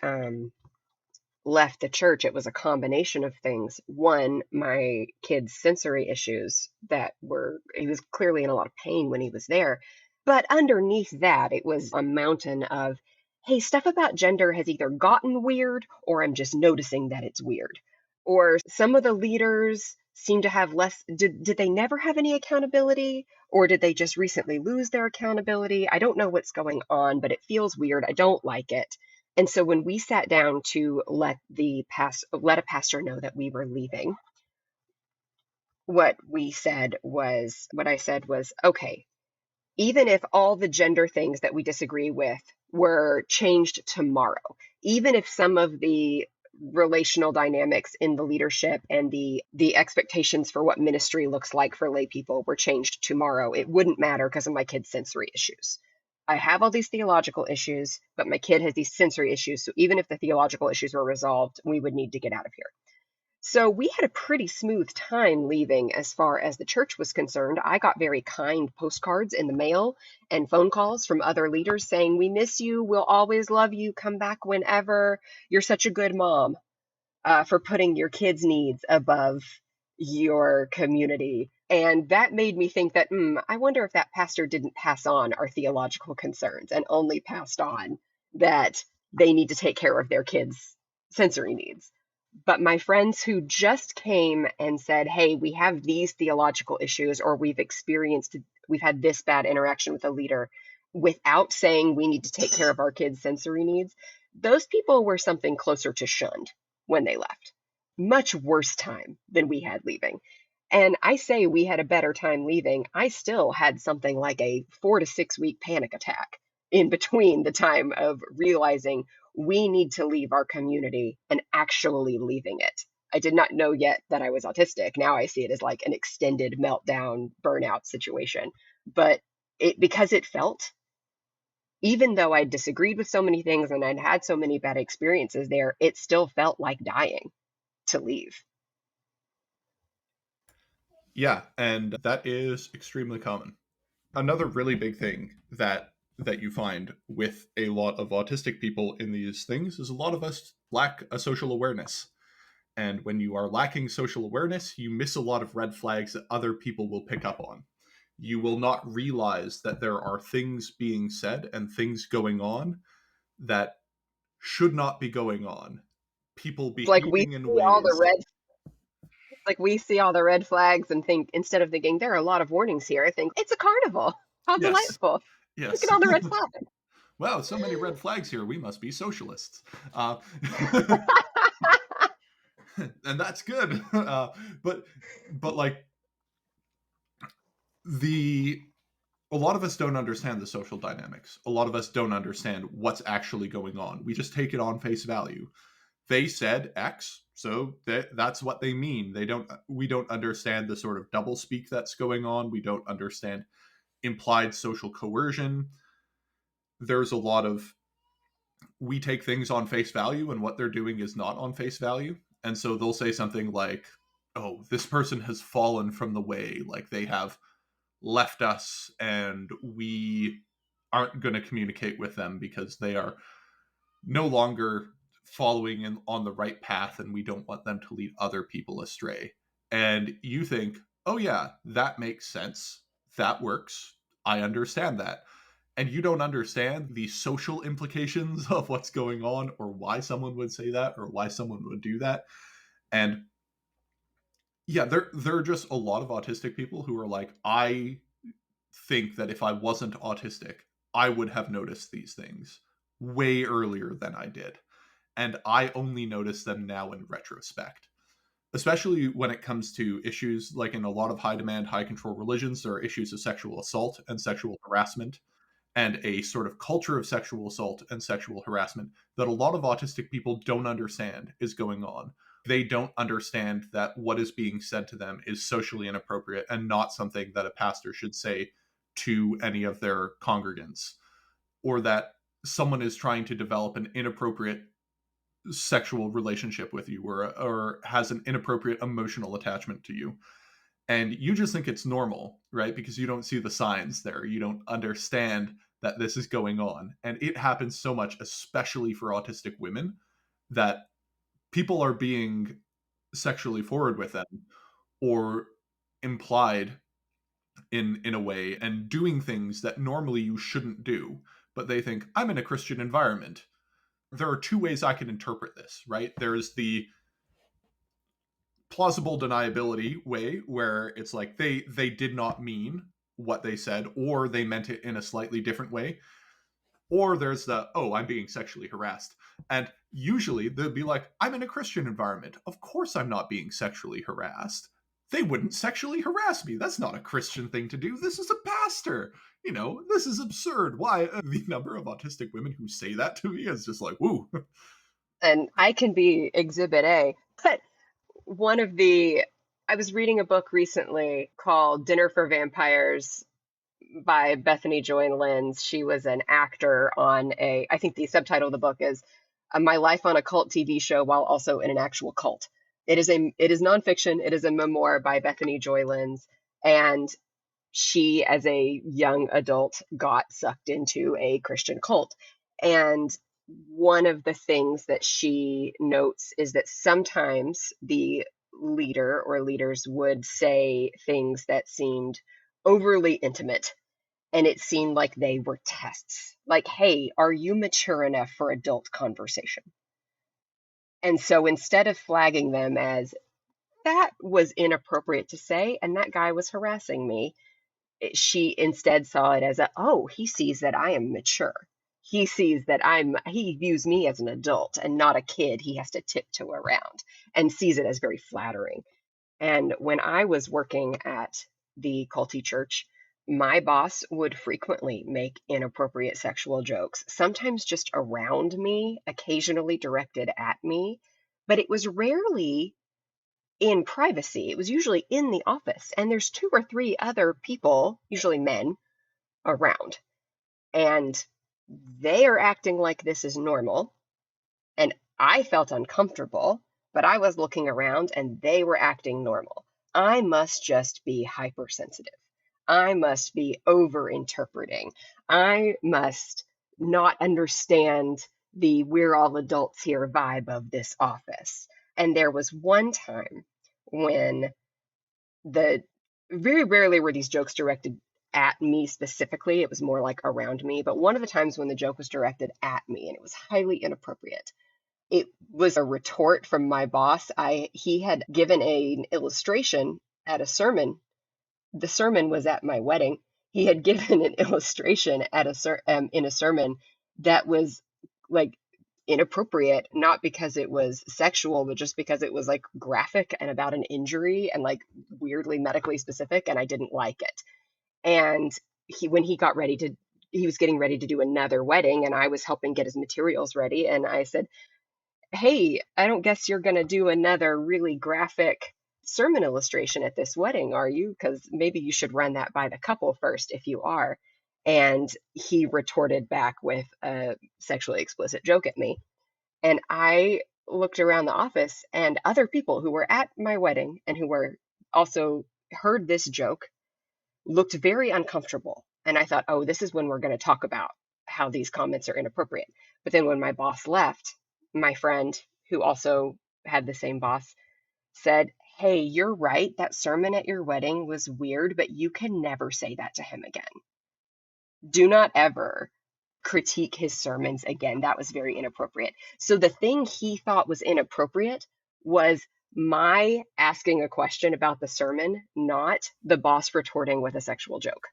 left the church, it was a combination of things. One, my kid's sensory issues he was clearly in a lot of pain when he was there. But underneath that, it was a mountain of, hey, stuff about gender has either gotten weird or I'm just noticing that it's weird. Or some of the leaders seem to have less, did they never have any accountability? Or did they just recently lose their accountability? I don't know what's going on, but it feels weird. I don't like it. And so when we sat down to let a pastor know that we were leaving, what I said was, okay, even if all the gender things that we disagree with were changed tomorrow, even if some of the relational dynamics in the leadership and the expectations for what ministry looks like for lay people were changed tomorrow, it wouldn't matter because of my kid's sensory issues. I have all these theological issues, but my kid has these sensory issues. So even if the theological issues were resolved, we would need to get out of here. So we had a pretty smooth time leaving as far as the church was concerned. I got very kind postcards in the mail and phone calls from other leaders saying, "We miss you. We'll always love you. Come back whenever. You're such a good mom for putting your kids' needs above your community." And that made me think that, I wonder if that pastor didn't pass on our theological concerns and only passed on that they need to take care of their kids' sensory needs. But my friends who just came and said, "Hey, we have these theological issues, or we've had this bad interaction with a leader," without saying we need to take care of our kids' sensory needs, those people were something closer to shunned when they left. Much worse time than we had leaving. And I say we had a better time leaving. I still had something like a 4 to 6 week panic attack in between the time of realizing we need to leave our community and actually leaving it. I did not know yet that I was autistic. Now I see it as like an extended meltdown, burnout situation. But because it felt, even though I disagreed with so many things and I'd had so many bad experiences there, it still felt like dying to leave. Yeah, and that is extremely common. Another really big thing that you find with a lot of autistic people in these things is a lot of us lack a social awareness. And when you are lacking social awareness, you miss a lot of red flags that other people will pick up on. You will not realize that there are things being said and things going on that should not be going on. People It's like we behaving in see all the ways. red like we see all the red flags and think, instead of thinking there are a lot of warnings here, I think it's a carnival. How Yes, delightful. Look at yes. all the red flags. Wow, so many red flags here. We must be socialists. And that's good. But like the a lot of us don't understand the social dynamics. A lot of us don't understand what's actually going on. We just take it on face value. They said X, so that's what they mean. We don't understand the sort of double speak that's going on. We don't understand implied social coercion. There's a lot of we take things on face value and what they're doing is not on face value. And so they'll say something like, "Oh, this person has fallen from the way, like they have left us and we aren't going to communicate with them because they are no longer following on the right path and we don't want them to lead other people astray." And you think, "Oh yeah, that makes sense. That works. I understand that." And you don't understand the social implications of what's going on or why someone would say that or why someone would do that. And yeah, there are just a lot of autistic people who are like, "I think that if I wasn't autistic, I would have noticed these things way earlier than I did. And I only notice them now in retrospect." Especially when it comes to issues like in a lot of high demand, high control religions, there are issues of sexual assault and sexual harassment and a sort of culture of sexual assault and sexual harassment that a lot of autistic people don't understand is going on. They don't understand that what is being said to them is socially inappropriate and not something that a pastor should say to any of their congregants, or that someone is trying to develop an inappropriate sexual relationship with you or has an inappropriate emotional attachment to you, and you just think it's normal, right? Because you don't see the signs there. You don't understand that this is going on. And it happens so much, especially for autistic women, that people are being sexually forward with them or implied in a way and doing things that normally you shouldn't do. But they think, "I'm in a Christian environment." There are two ways I can interpret this, right? There's the plausible deniability way where it's like they did not mean what they said or they meant it in a slightly different way, or there's the, "Oh, I'm being sexually harassed." And usually they'll be like, "I'm in a Christian environment, of course I'm not being sexually harassed. they wouldn't sexually harass me. That's not a Christian thing to do. This is a pastor. This is absurd. Why? The number of autistic women who say that to me is just like, woo. And I can be exhibit A. But one of the, I was reading a book recently called Dinner for Vampires by Bethany Joy Lenz. She was an actor on I think the subtitle of the book is My Life on a Cult TV Show While Also in an Actual Cult. It is nonfiction. It is a memoir by Bethany Joy Lenz, and she, as a young adult, got sucked into a Christian cult. And one of the things that she notes is that sometimes the leader or leaders would say things that seemed overly intimate, and it seemed like they were tests. Like, hey, are you mature enough for adult conversation? And so instead of flagging them as that was inappropriate to say and that guy was harassing me, she instead saw it as oh, he sees that I am mature. He sees that he views me as an adult and not a kid he has to tiptoe around, and sees it as very flattering. And when I was working at the culty church, my boss would frequently make inappropriate sexual jokes, sometimes just around me, occasionally directed at me, but it was rarely in privacy. It was usually in the office, and there's two or three other people, usually men, around. And they are acting like this is normal. And I felt uncomfortable, but I was looking around and they were acting normal. I must just be hypersensitive. I must be over interpreting. I must not understand the we're all adults here vibe of this office. And there was one time when the very rarely were these jokes directed at me specifically. It was more like around me. But one of the times when the joke was directed at me and it was highly inappropriate, it was a retort from my boss. He had given an illustration at a sermon. The sermon was at my wedding. He had given an illustration at in a sermon that was like inappropriate, not because it was sexual, but just because it was like graphic and about an injury and like weirdly medically specific, and I didn't like it. And when he was getting ready to do another wedding, and I was helping get his materials ready, and I said, hey, I don't guess you're going to do another really graphic sermon illustration at this wedding, are you? Because maybe you should run that by the couple first if you are. And he retorted back with a sexually explicit joke at me. And I looked around the office, and other people who were at my wedding and who were also heard this joke looked very uncomfortable. And I thought, oh, this is when we're going to talk about how these comments are inappropriate. But then when my boss left, my friend, who also had the same boss, said, hey, you're right. That sermon at your wedding was weird, but you can never say that to him again. Do not ever critique his sermons again. That was very inappropriate. So the thing he thought was inappropriate was my asking a question about the sermon, not the boss retorting with a sexual joke.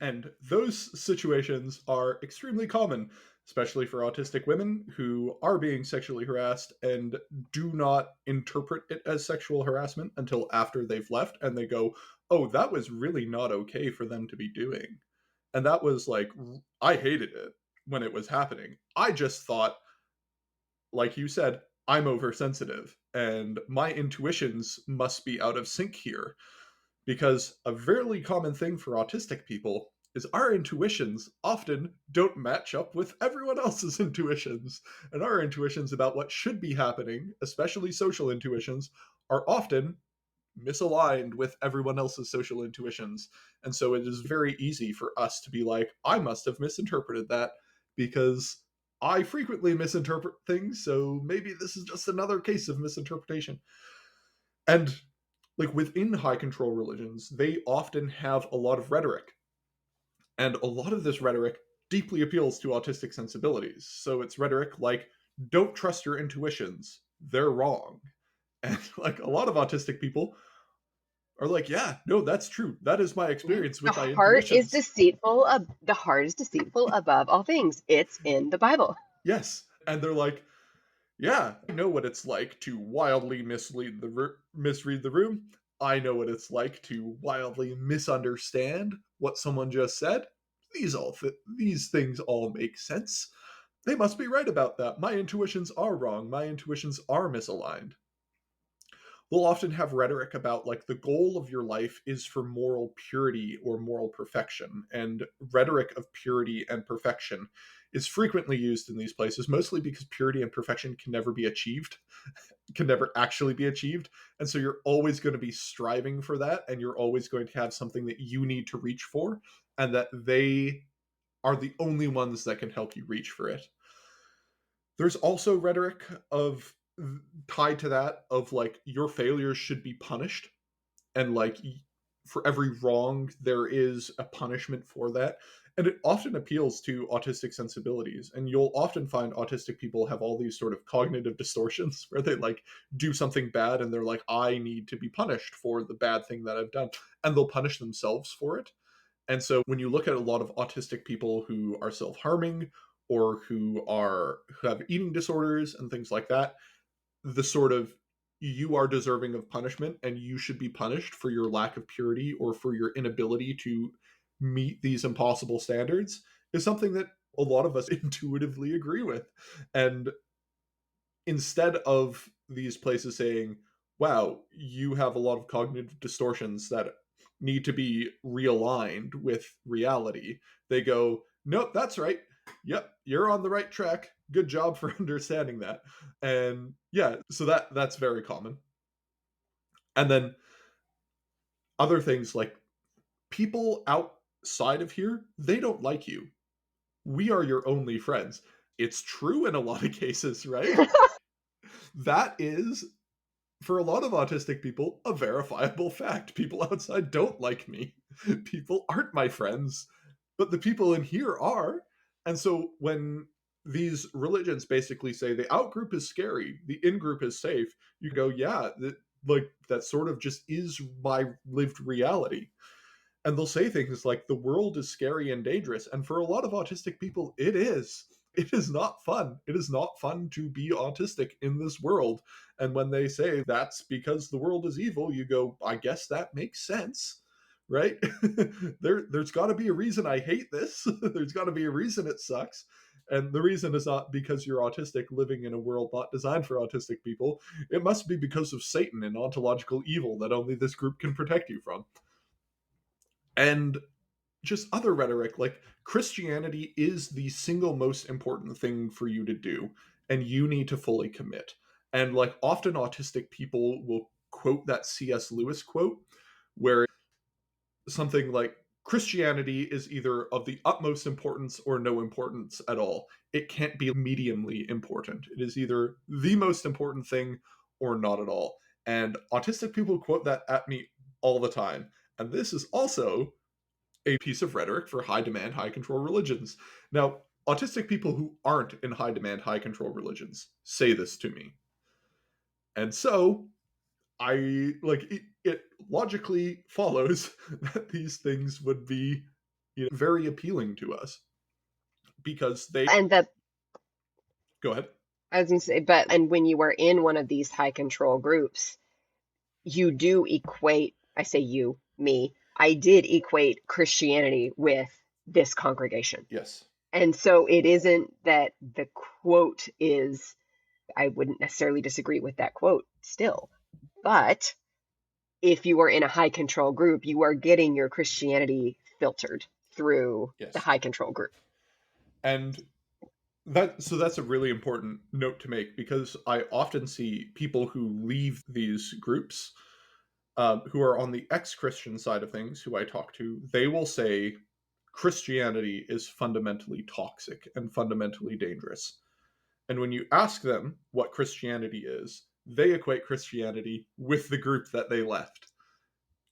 And those situations are extremely common, especially for autistic women who are being sexually harassed and do not interpret it as sexual harassment until after they've left and they go, oh, that was really not okay for them to be doing. And that was like, I hated it when it was happening. I just thought, like you said, I'm oversensitive and my intuitions must be out of sync here. Because a very common thing for autistic people is our intuitions often don't match up with everyone else's intuitions. And our intuitions about what should be happening, especially social intuitions, are often misaligned with everyone else's social intuitions. And so it is very easy for us to be like, I must have misinterpreted that because I frequently misinterpret things, so maybe this is just another case of misinterpretation. And like within high control religions, they often have a lot of rhetoric. And a lot of this rhetoric deeply appeals to autistic sensibilities. So it's rhetoric like, don't trust your intuitions, they're wrong. And like a lot of autistic people are like, yeah, no, that's true. That is my experience with my intuitions. The heart is deceitful above all things. It's in the Bible. Yes. And they're like, yeah, I know what it's like to wildly misread the room. I know what it's like to wildly misunderstand what someone just said. These things all make sense. They must be right about that. My intuitions are wrong. My intuitions are misaligned. We'll often have rhetoric about like the goal of your life is for moral purity or moral perfection. And rhetoric of purity and perfection is frequently used in these places, mostly because purity and perfection can never be achieved, can never actually be achieved. And so you're always going to be striving for that. And you're always going to have something that you need to reach for, and that they are the only ones that can help you reach for it. There's also rhetoric of tied to that of like your failures should be punished, and like for every wrong there is a punishment for that, and it often appeals to autistic sensibilities. And you'll often find autistic people have all these sort of cognitive distortions where they like do something bad and they're like, I need to be punished for the bad thing that I've done, and they'll punish themselves for it. And so when you look at a lot of autistic people who are self-harming or who have eating disorders and things like that, the sort of you are deserving of punishment and you should be punished for your lack of purity or for your inability to meet these impossible standards is something that a lot of us intuitively agree with. And instead of these places saying, wow, you have a lot of cognitive distortions that need to be realigned with reality, they go, nope, that's right. Yep, you're on the right track. Good job for understanding that. And yeah, so that's very common. And then other things like people outside of here, they don't like you. We are your only friends. It's true in a lot of cases, right? That is, for a lot of autistic people, a verifiable fact. People outside don't like me. People aren't my friends, but the people in here are. And so when these religions basically say the out group is scary, the in group is safe, you go, yeah, like that sort of just is my lived reality. And they'll say things like the world is scary and dangerous, and for a lot of autistic people it is. It is not fun. It is not fun to be autistic in this world. And when they say that's because the world is evil, you go, I guess that makes sense, right? There's got to be a reason I hate this. There's got to be a reason it sucks. And the reason is not because you're autistic living in a world not designed for autistic people. It must be because of Satan and ontological evil that only this group can protect you from. And just other rhetoric like Christianity is the single most important thing for you to do, and you need to fully commit. And like often autistic people will quote that C.S. Lewis quote where something like Christianity is either of the utmost importance or no importance at all. It can't be mediumly important. It is either the most important thing or not at all. And autistic people quote that at me all the time. And this is also a piece of rhetoric for high demand, high control religions. Now, autistic people who aren't in high demand, high control religions say this to me. And so I like it logically follows that these things would be, very appealing to us because they And that go ahead. I was gonna say, but and when you are in one of these high control groups, you do equate, I say you, me, I did equate Christianity with this congregation. Yes. And so it isn't that the quote is, I wouldn't necessarily disagree with that quote still, but if you are in a high control group, you are getting your Christianity filtered through the Yes. high control group. And that's a really important note to make because I often see people who leave these groups who are on the ex-Christian side of things, who I talk to, they will say Christianity is fundamentally toxic and fundamentally dangerous. And when you ask them what Christianity is, they equate Christianity with the group that they left.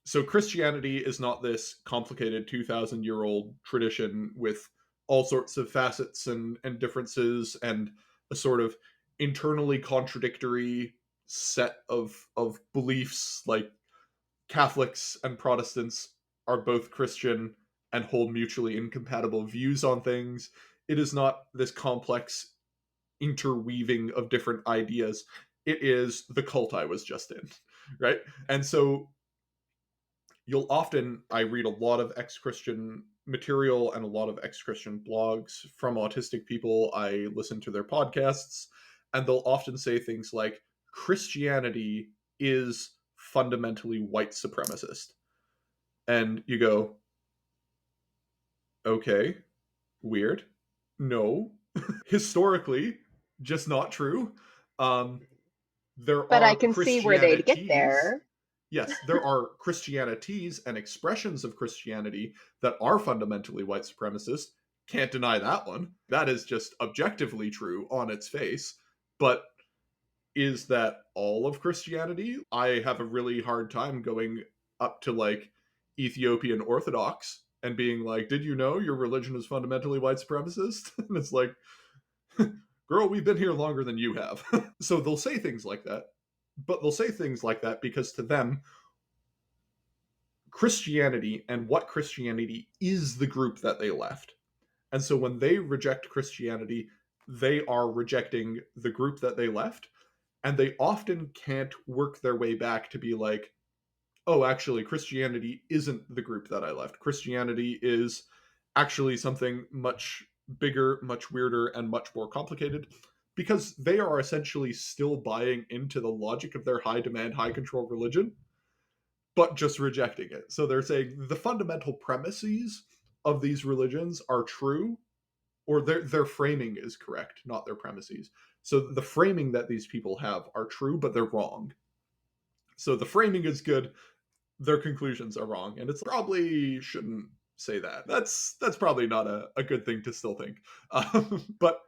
So Christianity is not this complicated 2,000-year-old tradition with all sorts of facets and differences and a sort of internally contradictory set of beliefs. Like Catholics and Protestants are both Christian and hold mutually incompatible views on things. It is not this complex interweaving of different ideas. It is the cult I was just in, right? And so You'll often, I read a lot of ex-Christian material and a lot of ex-Christian blogs from autistic people. I listen to their podcasts, and they'll often say things like Christianity is fundamentally white supremacist. And you go, okay, weird. No. Historically, just not true. Um, there But I are can see where they'd get Christianities. there. Yes, there are Christianities and expressions of Christianity that are fundamentally white supremacist. Can't deny that one. That is just objectively true on its face. But is that all of Christianity? I have a really hard time going up to like Ethiopian Orthodox and being like, did you know your religion is fundamentally white supremacist? And it's like, girl, we've been here longer than you have. So they'll say things like that, but they'll say things like that because to them, Christianity and what Christianity is the group that they left. And so when they reject Christianity, they are rejecting the group that they left. And they often can't work their way back to be like, oh, actually, Christianity isn't the group that I left. Christianity is actually something much bigger, much weirder, and much more complicated because they are essentially still buying into the logic of their high demand, high control religion, but just rejecting it. So they're saying the fundamental premises of these religions are true, or their framing is correct, not their premises. So the framing that these people have are true, but they're wrong. So the framing is good, their conclusions are wrong, and it's probably shouldn't say that. That's probably not a good thing to still think. But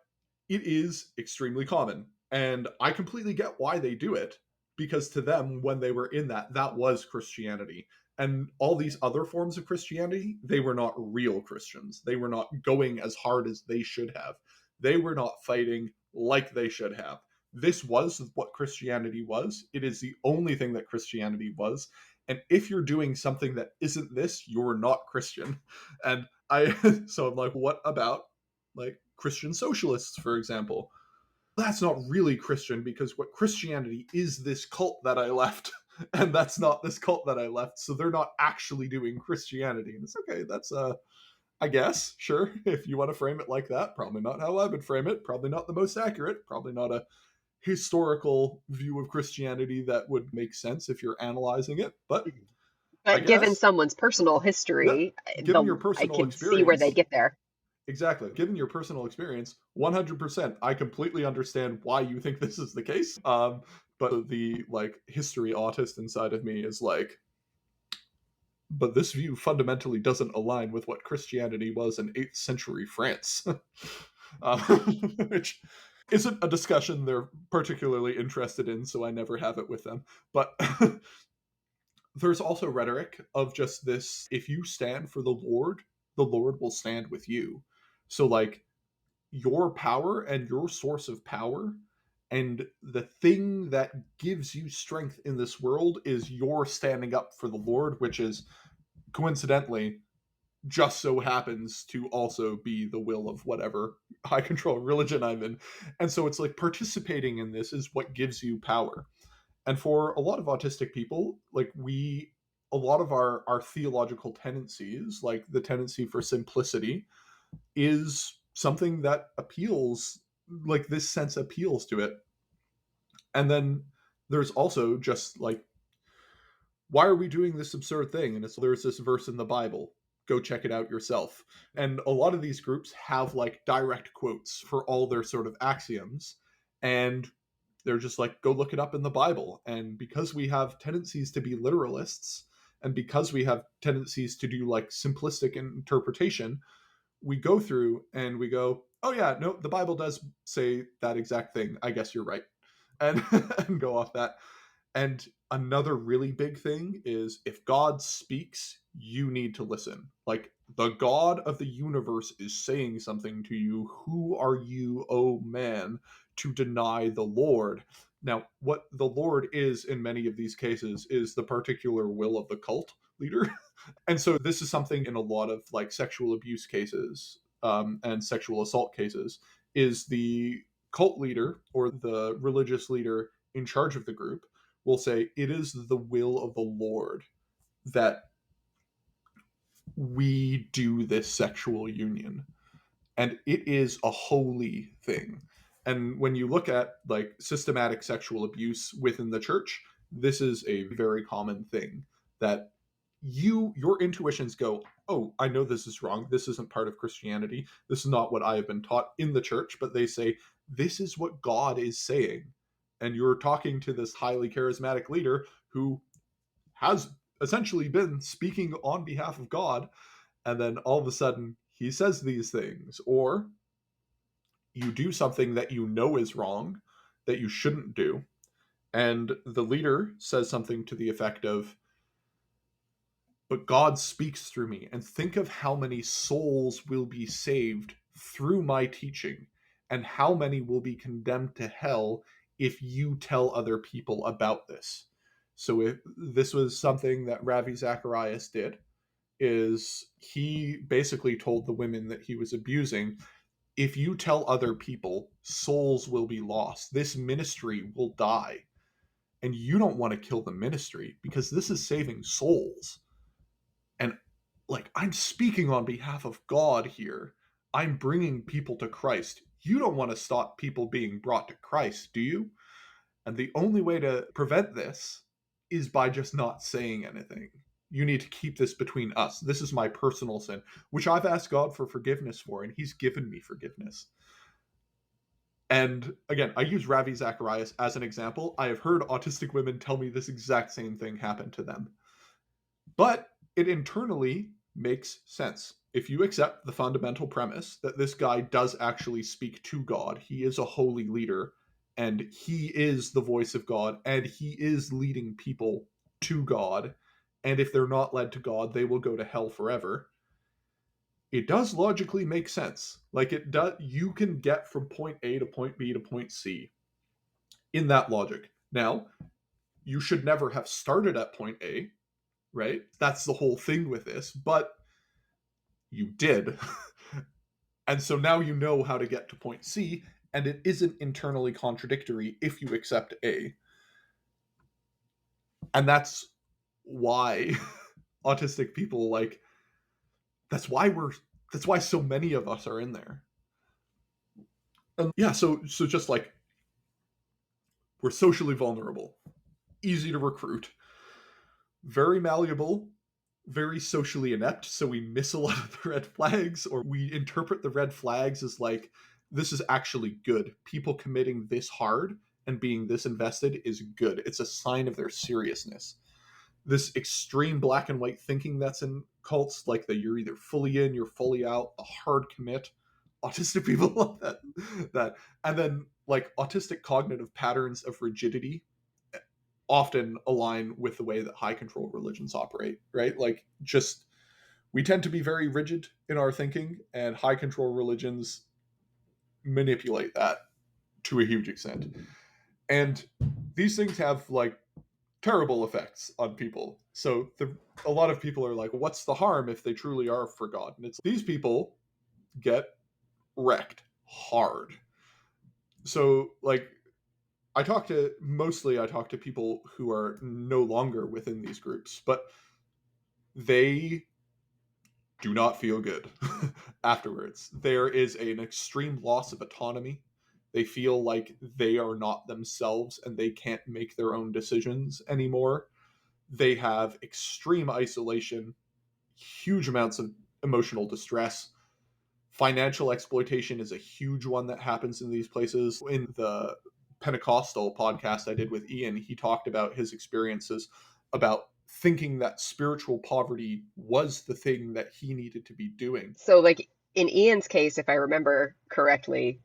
it is extremely common, and I completely get why they do it because to them, when they were in that, that was Christianity. And all these other forms of Christianity, they were not real Christians. They were not going as hard as they should have. They were not fighting like they should have. This was what Christianity was. It is the only thing that Christianity was. And if you're doing something that isn't this, you're not Christian. And so I'm like, what about like Christian socialists, for example? That's not really Christian because what Christianity is this cult that I left, and that's not this cult that I left. So they're not actually doing Christianity. And it's okay. That's I guess, sure, if you want to frame it like that. Probably not how I would frame it. Probably not the most accurate. Probably not a historical view of Christianity that would make sense if you're analyzing it. But I But given guess, someone's personal yeah, history, given your I personal can see where they'd experience, get there. exactly. Given your personal experience, 100%, I completely understand why you think this is the case. But the like history autist inside of me is like, but this view fundamentally doesn't align with what Christianity was in 8th century France, which isn't a discussion they're particularly interested in, so I never have it with them. But there's also rhetoric of just this if you stand for the Lord will stand with you. So, like, your power and your source of power and the thing that gives you strength in this world is your standing up for the Lord, which is coincidentally just so happens to also be the will of whatever high control religion I'm in. And so it's like participating in this is what gives you power. And for a lot of autistic people, like a lot of our theological tendencies, like the tendency for simplicity, is something that appeals, like this sense appeals to it. And then there's also just like, why are we doing this absurd thing? And it's there's this verse in the Bible. Go check it out yourself. And a lot of these groups have like direct quotes for all their sort of axioms. And they're just like, go look it up in the Bible. And because we have tendencies to be literalists, and because we have tendencies to do like simplistic interpretation, we go through and we go, oh yeah, no, the Bible does say that exact thing. I guess you're right. And, and go off that. And another really big thing is if God speaks, you need to listen. Like the God of the universe is saying something to you. Who are you, oh man, to deny the Lord? Now, what the Lord is in many of these cases is the particular will of the cult leader. And so this is something in a lot of like sexual abuse cases and sexual assault cases is the cult leader or the religious leader in charge of the group will say it is the will of the Lord that we do this sexual union, and it is a holy thing. And when you look at like systematic sexual abuse within the church, this is a very common thing that your intuitions go, oh, I know this is wrong, this isn't part of Christianity, this is not what I have been taught in the church, but they say this is what God is saying. And you're talking to this highly charismatic leader who has essentially been speaking on behalf of God, and then all of a sudden he says these things, or you do something that you know is wrong, that you shouldn't do, and the leader says something to the effect of, but God speaks through me, and think of how many souls will be saved through my teaching, and how many will be condemned to hell if you tell other people about this. So if this was something that Ravi Zacharias did, is he basically told the women that he was abusing, if you tell other people, souls will be lost. This ministry will die. And you don't want to kill the ministry because this is saving souls. And like, I'm speaking on behalf of God here. I'm bringing people to Christ. You don't want to stop people being brought to Christ, do you? And the only way to prevent this is by just not saying anything. You need to keep this between us. This is my personal sin, which I've asked God for forgiveness for, and He's given me forgiveness. And again, I use Ravi Zacharias as an example. I have heard autistic women tell me this exact same thing happened to them. But it internally makes sense. If you accept the fundamental premise that this guy does actually speak to God, he is a holy leader, and he is the voice of God, and he is leading people to God, and if they're not led to God, they will go to hell forever. It does logically make sense. Like it does, you can get from point A to point B to point C in that logic. Now, you should never have started at point A, right? That's the whole thing with this, but you did. And so now you know how to get to point C, and it isn't internally contradictory if you accept A. And that's why autistic people, like, that's why so many of us are in there. And yeah, so just like, we're socially vulnerable, easy to recruit, very malleable, very socially inept, so we miss a lot of the red flags, or we interpret the red flags as like, this is actually good. People committing this hard and being this invested is good. It's a sign of their seriousness. This extreme black and white thinking that's in cults, like that you're either fully in, you're fully out, a hard commit. Autistic people love that. And then like autistic cognitive patterns of rigidity often align with the way that high control religions operate, right? Like, just we tend to be very rigid in our thinking, and high control religions manipulate that to a huge extent. And these things have like terrible effects on people. So a lot of people are like, what's the harm if they truly are for God? And it's these people get wrecked hard. So like, I talk to people who are no longer within these groups, but they do not feel good afterwards. There is an extreme loss of autonomy. They feel like they are not themselves and they can't make their own decisions anymore. They have extreme isolation, huge amounts of emotional distress. Financial exploitation is a huge one that happens in these places. In the Pentecostal podcast I did with Ian, he talked about his experiences about thinking that spiritual poverty was the thing that he needed to be doing. So, like in Ian's case, if I remember correctly,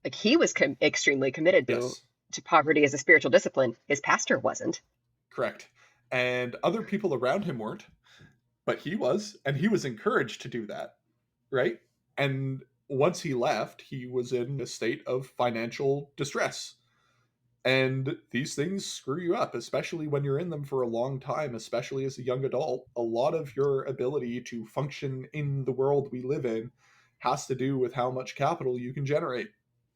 like he was extremely committed Yes, to poverty as a spiritual discipline. His pastor wasn't. correct. And other people around him weren't, but he was, and he was encouraged to do that, right? And once he left, he was in a state of financial distress. And these things screw you up, especially when you're in them for a long time, especially as a young adult. A lot of your ability to function in the world we live in has to do with how much capital you can generate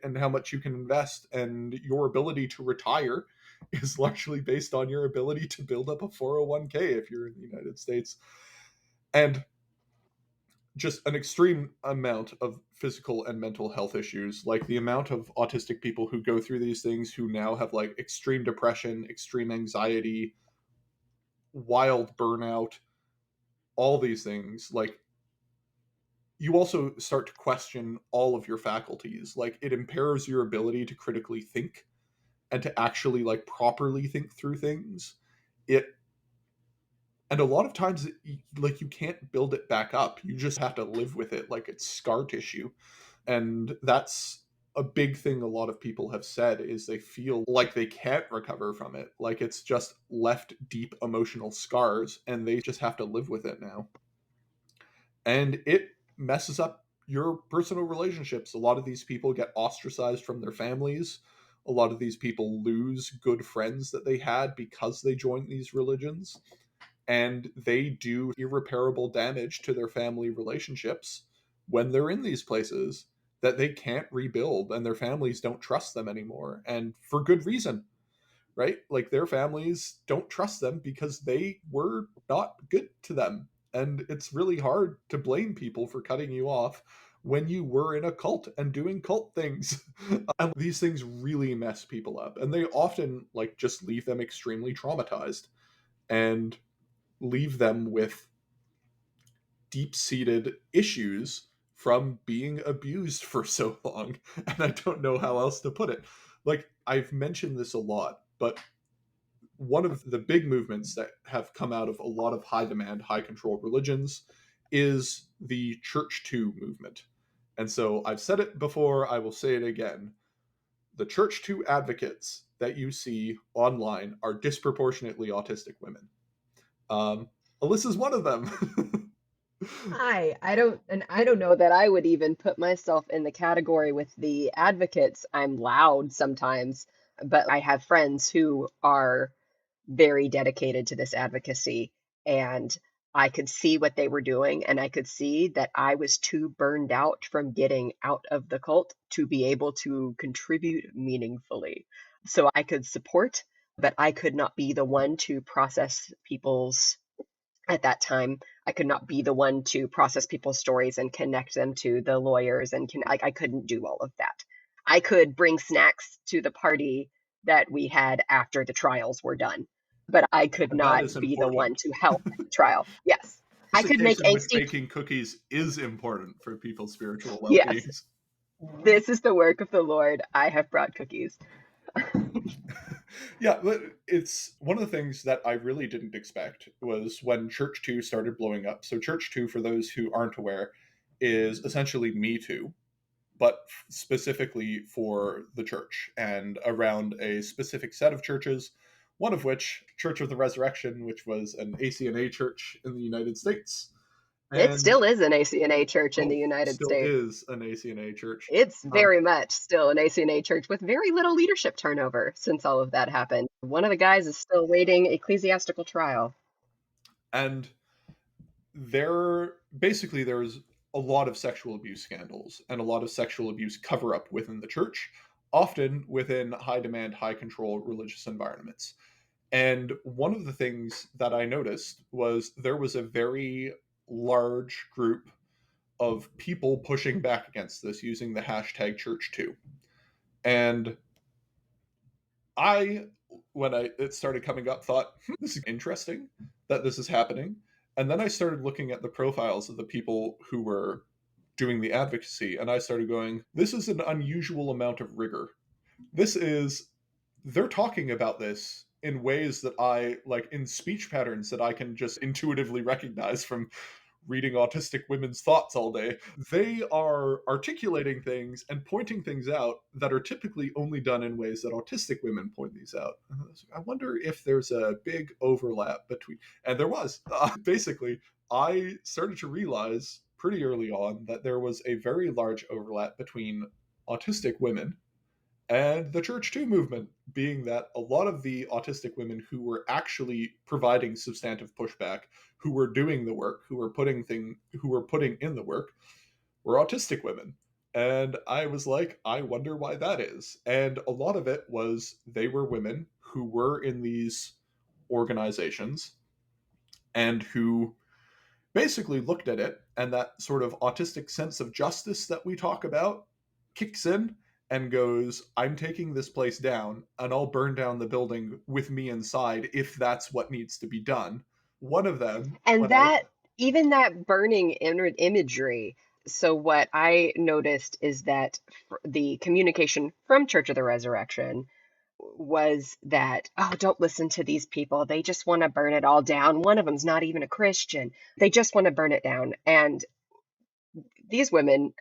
and how much you can invest. And your ability to retire is largely based on your ability to build up a 401k if you're in the United States. And just an extreme amount of physical and mental health issues. Like the amount of autistic people who go through these things who now have like extreme depression, extreme anxiety, wild burnout, all these things. Like you also start to question all of your faculties. Like it impairs your ability to critically think and to actually like properly think through things. It and a lot of times like you can't build it back up. You just have to live with it like it's scar tissue. And that's a big thing a lot of people have said is they feel like they can't recover from it. Like it's just left deep emotional scars and they just have to live with it now. And it messes up your personal relationships. A lot of these people get ostracized from their families. A lot of these people lose good friends that they had because they joined these religions, and they do irreparable damage to their family relationships when they're in these places that they can't rebuild, and their families don't trust them anymore, and for good reason, right? Like their families don't trust them because they were not good to them. And it's really hard to blame people for cutting you off when you were in a cult and doing cult things. And these things really mess people up. And they often like just leave them extremely traumatized and leave them with deep-seated issues from being abused for so long. And I don't know how else to put it. Like I've mentioned this a lot, but one of the big movements that have come out of a lot of high demand, high control religions is the Church 2 movement. And so I've said it before, I will say it again. The Church 2 advocates that you see online are disproportionately autistic women. Um, Alyssa's one of them. I don't know that I would even put myself in the category with the advocates. I'm loud sometimes, but I have friends who are very dedicated to this advocacy, and I could see what they were doing, and I could see that I was too burned out from getting out of the cult to be able to contribute meaningfully. So I could support, but I could not be the one to process people's at that time. I could not be the one to process people's stories and connect them to the lawyers and I couldn't do all of that. I could bring snacks to the party that we had after the trials were done, but I could And that not is be the one important. to help at the trial. Yes. I It's a could make case in which angsty. baking cookies is important for people's spiritual Yes. well-being. This is the work of the Lord. I have brought cookies. Yeah, but it's one of the things that I really didn't expect was when Church 2 started blowing up. So Church 2, for those who aren't aware, is essentially Me Too, but specifically for the church and around a specific set of churches, one of which, Church of the Resurrection, which was an ACNA church in the United States. It And still is an ACNA church in the oh, United still States. is an ACNA church. It's Um, very much still an ACNA church with very little leadership turnover since all of that happened. One of the guys is still waiting ecclesiastical trial. and there's a lot of sexual abuse scandals and a lot of sexual abuse cover up within the church, often within high demand, high control religious environments. And one of the things that I noticed was there was a very large group of people pushing back against this using the hashtag church too. And I, when it started coming up, thought, this is interesting that this is happening. And then I started looking at the profiles of the people who were doing the advocacy, and I started going, this is an unusual amount of rigor. This is, they're talking about this in ways that I like in speech patterns that I can just intuitively recognize from reading autistic women's thoughts all day. They are articulating things and pointing things out that are typically only done in ways that autistic women point these out. I wonder if there's a big overlap between, and there was. Basically, I started to realize pretty early on that there was a very large overlap between autistic women and the Church 2 movement, being that a lot of the autistic women who were actually providing substantive pushback, who were doing the work, who were putting in the work, were autistic women. And I was like, I wonder why that is. And a lot of it was they were women who were in these organizations and who basically looked at it, and that sort of autistic sense of justice that we talk about kicks in and goes, I'm taking this place down, and I'll burn down the building with me inside if that's what needs to be done. One of them And went out. that, even that burning imagery. So what I noticed is that the communication from Church of the Resurrection was that, oh, don't listen to these people. They just want to burn it all down. One of them's not even a Christian. They just want to burn it down. And these women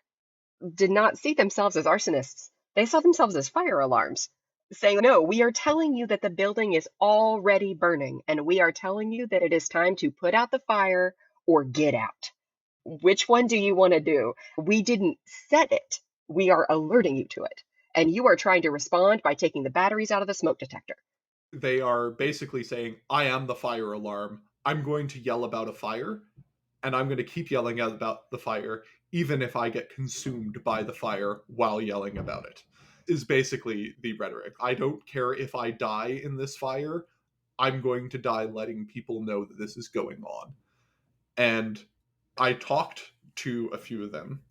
did not see themselves as arsonists. They saw themselves as fire alarms, saying, no, we are telling you that the building is already burning, and we are telling you that it is time to put out the fire or get out. Which one do you want to do? We didn't set it. We are alerting you to it. And you are trying to respond by taking the batteries out of the smoke detector. They are basically saying, I am the fire alarm. I'm going to yell about a fire, and I'm going to keep yelling about the fire, even if I get consumed by the fire while yelling about it, is basically the rhetoric. I don't care if I die in this fire. I'm going to die letting people know that this is going on. And I talked to a few of them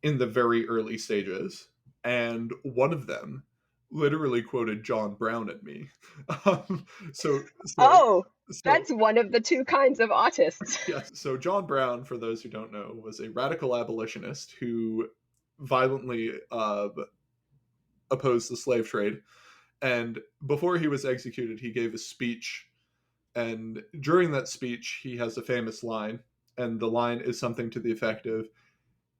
in the very early stages, and one of them literally quoted John Brown at me. Um, so, so, Oh, so, that's one of the two kinds of autists. yes. So John Brown, for those who don't know, was a radical abolitionist who violently opposed the slave trade. And before he was executed, he gave a speech. And during that speech, he has a famous line. And the line is something to the effect of,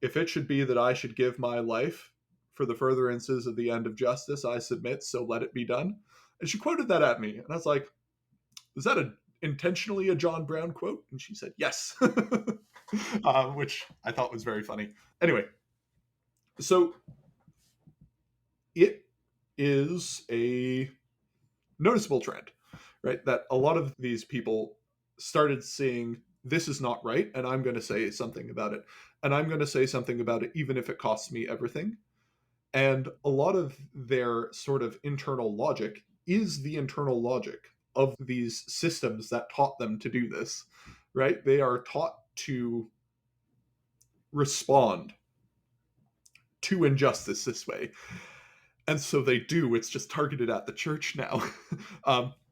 if it should be that I should give my life for the furtherances of the end of justice, I submit, so let it be done. And she quoted that at me. And I was like, was that intentionally a John Brown quote? And she said, yes, which I thought was very funny. Anyway, so it is a noticeable trend, right? That a lot of these people started seeing this is not right, and I'm going to say something about it. And I'm going to say something about it, even if it costs me everything. And a lot of their sort of internal logic is the internal logic of these systems that taught them to do this, right? They are taught to respond to injustice this way. And so they do. It's just targeted at the church now,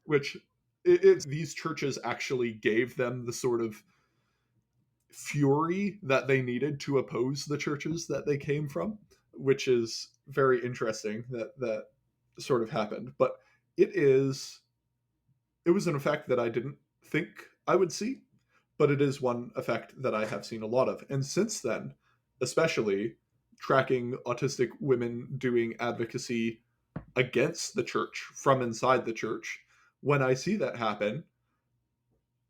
which it's these churches actually gave them the sort of fury that they needed to oppose the churches that they came from, which is very interesting that sort of happened. But it was an effect that I didn't think I would see, but it is one effect that I have seen a lot of. And since then, especially tracking autistic women doing advocacy against the church from inside the church, when I see that happen,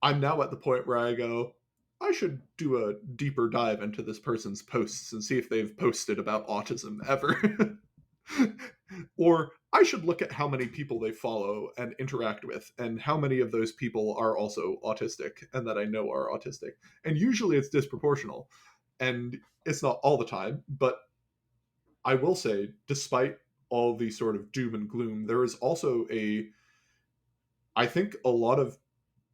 I'm now at the point where I go, I should do a deeper dive into this person's posts and see if they've posted about autism ever. Or I should look at how many people they follow and interact with, and how many of those people are also autistic and that I know are autistic. And usually it's disproportional. And it's not all the time, but I will say, despite all the sort of doom and gloom, there is also I think a lot of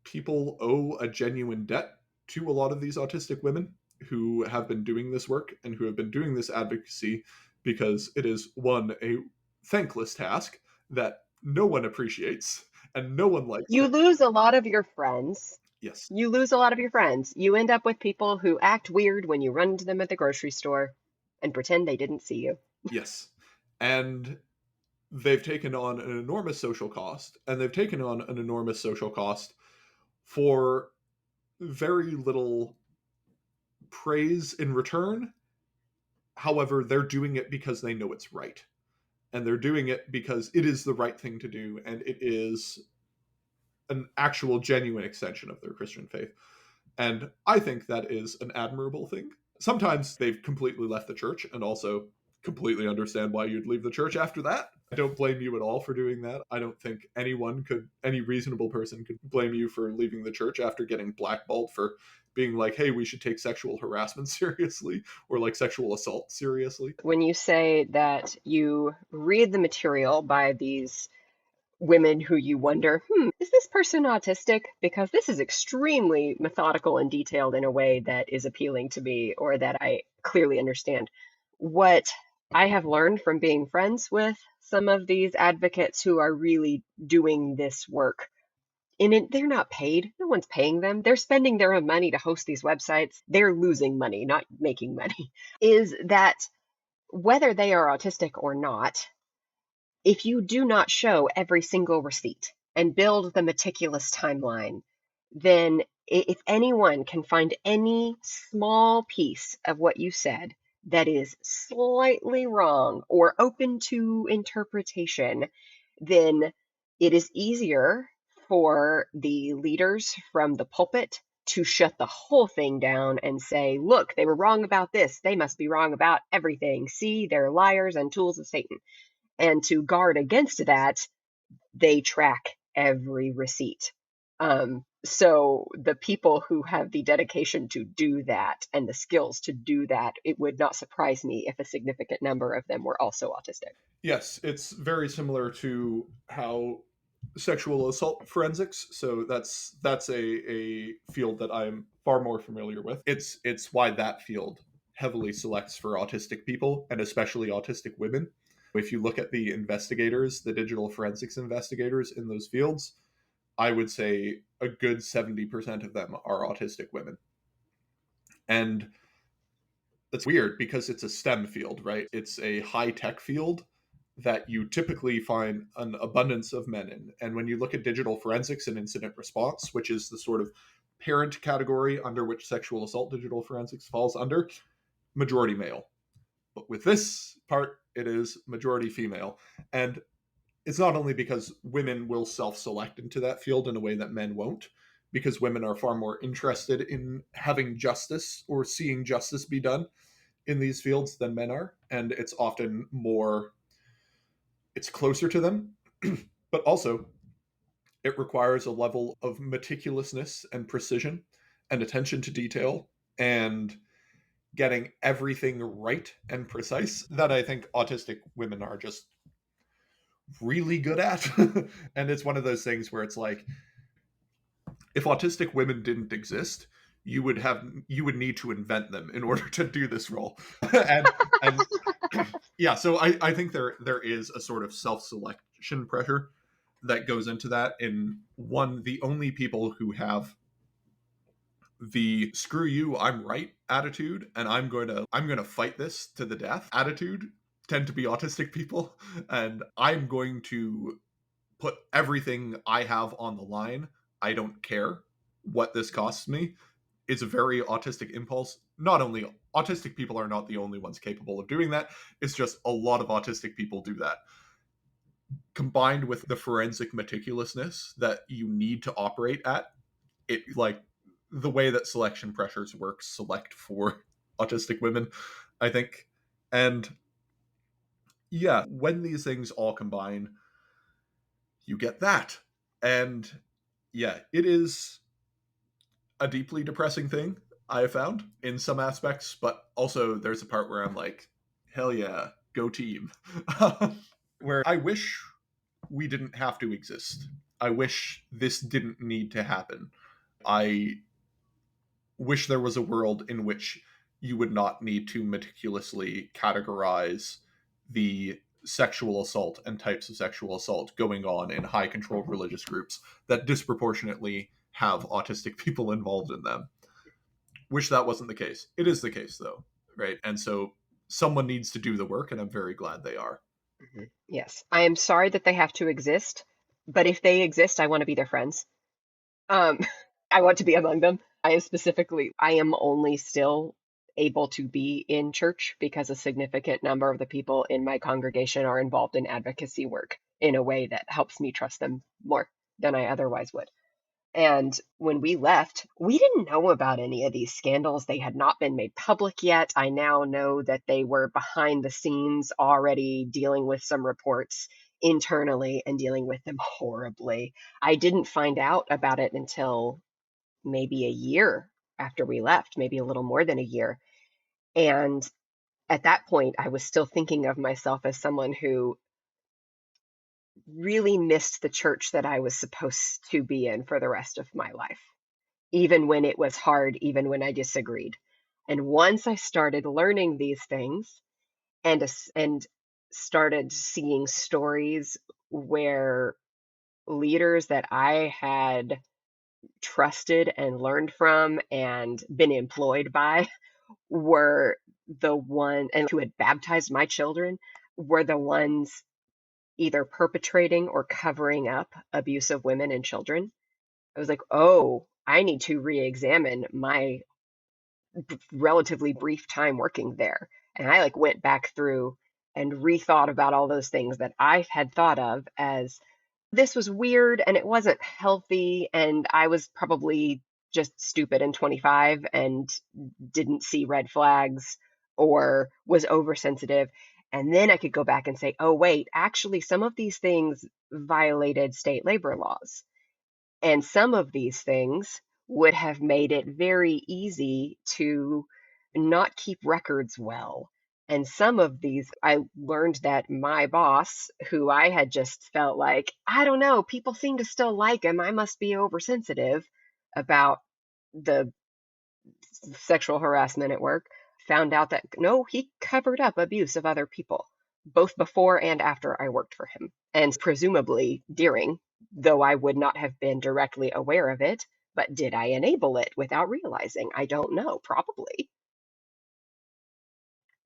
people owe a genuine debt to a lot of these autistic women who have been doing this work and who have been doing this advocacy, because it is, one, a thankless task that no one appreciates and no one likes You it. lose a lot of your friends. Yes, You lose a lot of your friends. You end up with people who act weird when you run into them at the grocery store and pretend they didn't see you. yes. And they've taken on an enormous social cost, and they've taken on an enormous social cost for very little praise in return. However, they're doing it because they know it's right. And they're doing it because it is the right thing to do, and it is an actual genuine extension of their Christian faith. And I think that is an admirable thing. Sometimes they've completely left the church, and also completely understand why you'd leave the church after that. I don't blame you at all for doing that. I don't think any reasonable person could blame you for leaving the church after getting blackballed for being like, hey, we should take sexual harassment seriously, or like sexual assault seriously. When you say that you read the material by these women who you wonder, is this person autistic? Because this is extremely methodical and detailed in a way that is appealing to me or that I clearly understand. What I have learned from being friends with some of these advocates who are really doing this work, and they're not paid. No one's paying them. They're spending their own money to host these websites. They're losing money, not making money. Is that whether they are autistic or not, if you do not show every single receipt and build the meticulous timeline, then if anyone can find any small piece of what you said that is slightly wrong or open to interpretation, then it is easier for the leaders from the pulpit to shut the whole thing down and say, look, they were wrong about this. They must be wrong about everything. See, they're liars and tools of Satan. And to guard against that, they track every receipt. So the people who have the dedication to do that and the skills to do that, it would not surprise me if a significant number of them were also autistic. Yes, it's very similar to how sexual assault forensics. So that's a field that I'm far more familiar with. It's why that field heavily selects for autistic people and especially autistic women. If you look at the investigators, the digital forensics investigators in those fields, I would say a good 70% of them are autistic women. And that's weird because it's a STEM field, right? It's a high tech field that you typically find an abundance of men in. And when you look at digital forensics and incident response, which is the sort of parent category under which sexual assault digital forensics falls under, majority male. But with this part, it is majority female. And it's not only because women will self select into that field in a way that men won't, because women are far more interested in having justice or seeing justice be done in these fields than men are. And it's often more, it's closer to them. But also, it requires a level of meticulousness and precision and attention to detail and getting everything right and precise that I think autistic women are just really good at. And it's one of those things where it's like, if autistic women didn't exist, you would need to invent them in order to do this role. And yeah, so I think there is a sort of self-selection pressure that goes into that. In one, the only people who have the screw you, I'm right attitude and I'm going to fight this to the death attitude tend to be autistic people, and I'm going to put everything I have on the line. I don't care what this costs me. It's a very autistic impulse. Not only autistic people are not the only ones capable of doing that, it's just a lot of autistic people do that. Combined with the forensic meticulousness that you need to operate at, it like the way that selection pressures work select for autistic women, I think. And yeah, when these things all combine, you get that. And yeah, it is a deeply depressing thing I have found in some aspects, but also there's a part where I'm like, hell yeah, go team. Where I wish we didn't have to exist. I wish this didn't need to happen. I wish there was a world in which you would not need to meticulously categorize the sexual assault and types of sexual assault going on in high controlled religious groups that disproportionately have autistic people involved in them. Wish that wasn't the case. It is the case though, right? And so someone needs to do the work, and I'm very glad they are. Yes, I am sorry that they have to exist, but if they exist, I want to be their friends. Um, I want to be among them. I am only still able to be in church because a significant number of the people in my congregation are involved in advocacy work in a way that helps me trust them more than I otherwise would. And when we left, we didn't know about any of these scandals. They had not been made public yet. I now know that they were behind the scenes already dealing with some reports internally and dealing with them horribly. I didn't find out about it until maybe a year after we left, maybe a little more than a year. And at that point, I was still thinking of myself as someone who really missed the church that I was supposed to be in for the rest of my life, even when it was hard, even when I disagreed. And once I started learning these things and started seeing stories where leaders that I had trusted and learned from and been employed by were the one and who had baptized my children were the ones either perpetrating or covering up abuse of women and children. I was like, oh, I need to re-examine my relatively brief time working there. And I like went back through and rethought about all those things that I had thought of as this was weird and it wasn't healthy. And I was probably just stupid and 25 and didn't see red flags or was oversensitive. And then I could go back and say, oh, wait, actually, some of these things violated state labor laws. And some of these things would have made it very easy to not keep records well. And some of these, I learned that my boss, who I had just felt like, I don't know, people seem to still like him. I must be oversensitive about the sexual harassment at work, found out that no, he covered up abuse of other people, both before and after I worked for him. And presumably during, though I would not have been directly aware of it. But did I enable it without realizing? I don't know, probably,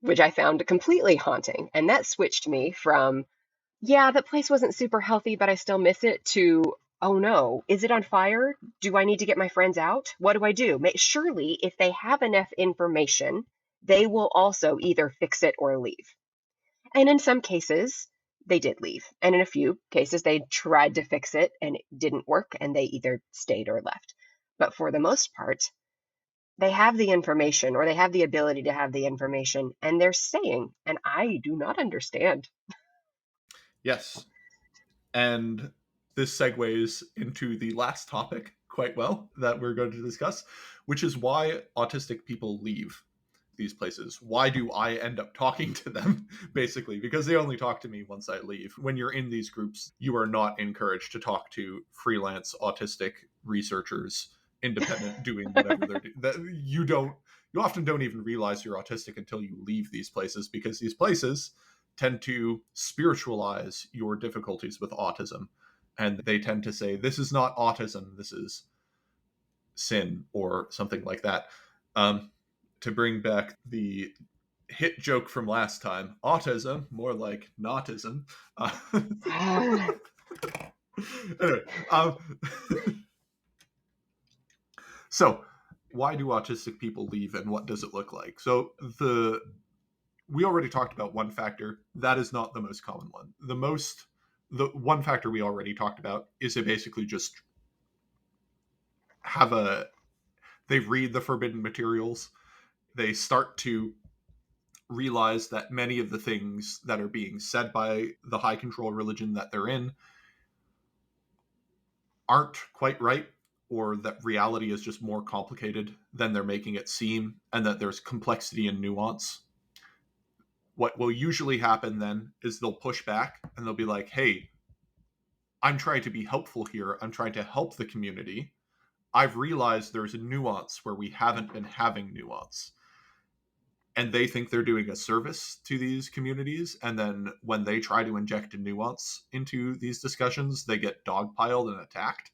which I found completely haunting. And that switched me from, yeah, that place wasn't super healthy, but I still miss it, to, oh no, is it on fire? Do I need to get my friends out? What do I do? Surely, if they have enough information, they will also either fix it or leave. And in some cases, they did leave. And in a few cases, they tried to fix it and it didn't work, and they either stayed or left. But for the most part, they have the information, or they have the ability to have the information, and they're staying. And I do not understand. Yes. And this segues into the last topic quite well that we're going to discuss, which is why autistic people leave these places. Why do I end up talking to them? Basically, because they only talk to me once I leave. When you're in these groups, you are not encouraged to talk to freelance autistic researchers, independent, doing whatever they're doing. That you often don't even realize you're autistic until you leave these places, because these places tend to spiritualize your difficulties with autism. And they tend to say, this is not autism, this is sin, or something like that. Um, to bring back the hit joke from last time, autism, more like nautism. Anyway, so why do autistic people leave, and what does it look like? So we already talked about one factor. That is not the most common one. The one factor we already talked about is they basically just have they read the forbidden materials. They start to realize that many of the things that are being said by the high control religion that they're in aren't quite right, or that reality is just more complicated than they're making it seem, and that there's complexity and nuance. What will usually happen then is they'll push back and they'll be like, hey, I'm trying to be helpful here. I'm trying to help the community. I've realized there's a nuance where we haven't been having nuance. And they think they're doing a service to these communities. And then when they try to inject a nuance into these discussions, they get dogpiled and attacked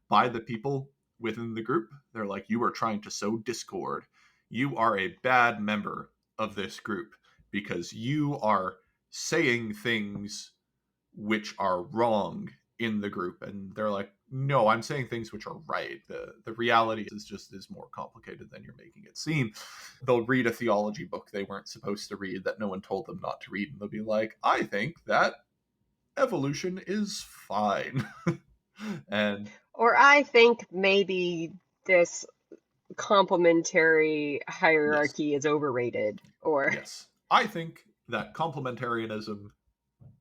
by the people within the group. They're like, you are trying to sow discord. You are a bad member of this group because you are saying things which are wrong in the group. And they're like, no, I'm saying things which are right. The reality is more complicated than you're making it seem. They'll read a theology book they weren't supposed to read, that no one told them not to read, and they'll be like, I think that evolution is fine. And Or I think maybe this complementary yes, hierarchy is overrated. Or, yes, I think that complementarianism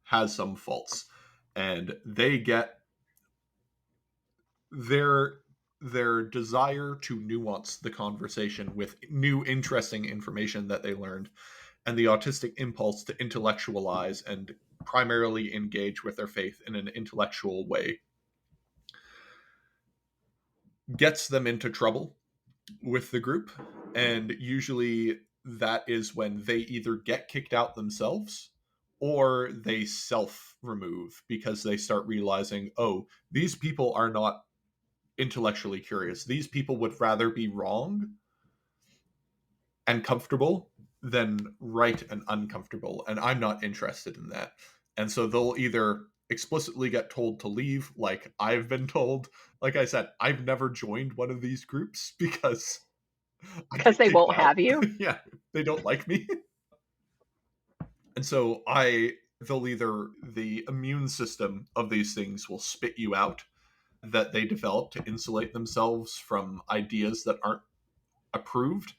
has some faults, and they get their desire to nuance the conversation with new interesting information that they learned, and the autistic impulse to intellectualize and primarily engage with their faith in an intellectual way gets them into trouble with the group. And usually that is when they either get kicked out themselves or they self remove because they start realizing, oh, these people are not intellectually curious. These people would rather be wrong and comfortable than right and uncomfortable. And I'm not interested in that. And so they'll either explicitly get told to leave, like I've been told. Like I said, I've never joined one of these groups because I Because get they kicked won't out. have you. Yeah, they don't like me. And so they'll either, the immune system of these things will spit you out that they develop to insulate themselves from ideas that aren't approved,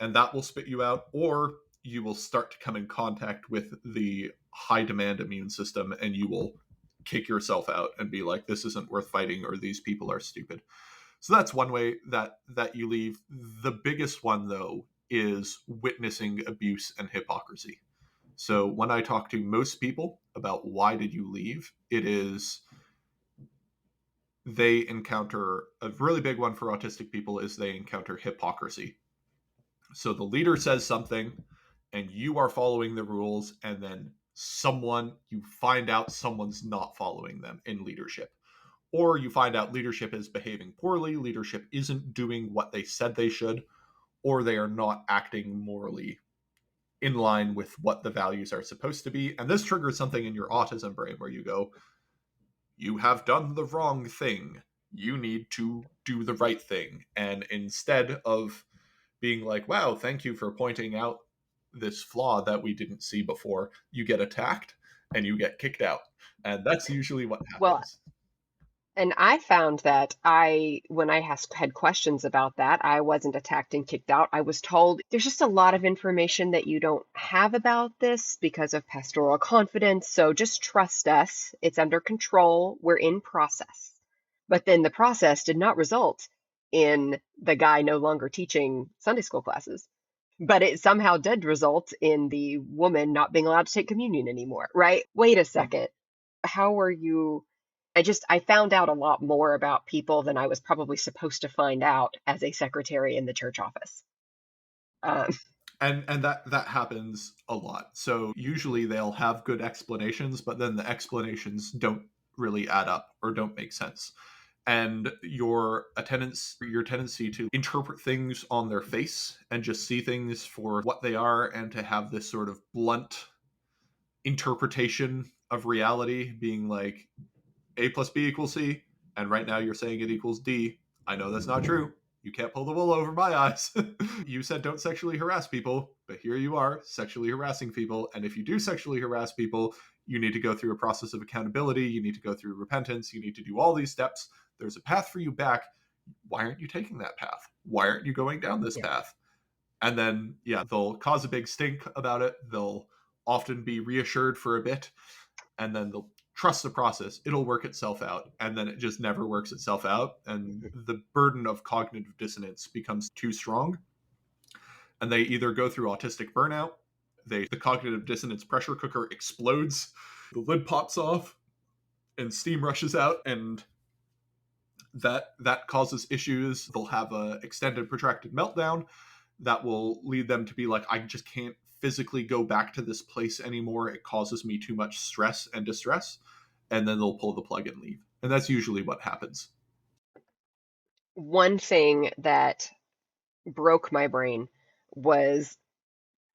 and that will spit you out, or you will start to come in contact with the high demand immune system and you will kick yourself out and be like, this isn't worth fighting, or these people are stupid. So that's one way that you leave. The biggest one, though, is witnessing abuse and hypocrisy. So when I talk to most people about why did you leave, it is they encounter, a really big one for autistic people is they encounter hypocrisy. So the leader says something and you are following the rules, and then you find out someone's not following them in leadership. Or you find out leadership is behaving poorly, leadership isn't doing what they said they should, or they are not acting morally in line with what the values are supposed to be. And this triggers something in your autism brain where you go, you have done the wrong thing. You need to do the right thing. And instead of being like, wow, thank you for pointing out this flaw that we didn't see before, you get attacked and you get kicked out. And that's usually what Well, happens. and I found that when I had questions about that, I wasn't attacked and kicked out. I was told there's just a lot of information that you don't have about this because of pastoral confidence. So just trust us. It's under control. We're in process. But then the process did not result in the guy no longer teaching Sunday school classes. But it somehow did result in the woman not being allowed to take communion anymore, right? Wait a second. How are you? I found out a lot more about people than I was probably supposed to find out as a secretary in the church office. Um, And that happens a lot. So usually they'll have good explanations, but then the explanations don't really add up or don't make sense. And your tendency to interpret things on their face and just see things for what they are, and to have this sort of blunt interpretation of reality, being like A plus B equals C, and right now you're saying it equals D. I know that's not true. You can't pull the wool over my eyes. You said don't sexually harass people, but here you are sexually harassing people. And if you do sexually harass people, you need to go through a process of accountability. You need to go through repentance. You need to do all these steps. There's a path for you back. Why aren't you taking that path? Why aren't you going down this yeah. path? And then, yeah, they'll cause a big stink about it. They'll often be reassured for a bit, and then they'll trust the process. It'll work itself out. And then it just never works itself out. And the burden of cognitive dissonance becomes too strong. And they either go through autistic burnout, the cognitive dissonance pressure cooker explodes, the lid pops off, and steam rushes out, and that causes issues. They'll have a extended protracted meltdown that will lead them to be like, I just can't physically go back to this place anymore. It causes me too much stress and distress. And then they'll pull the plug and leave. And that's usually what happens. One thing that broke my brain was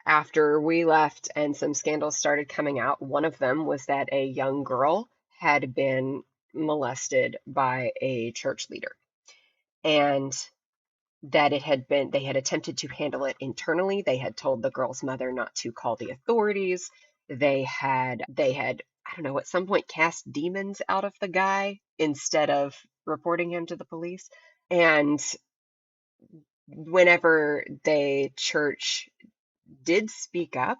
after we left and some scandals started coming out. One of them was that a young girl had been molested by a church leader, and that they had attempted to handle it internally. They had told the girl's mother not to call the authorities. They had, I don't know, at some point cast demons out of the guy instead of reporting him to the police. And whenever the church did speak up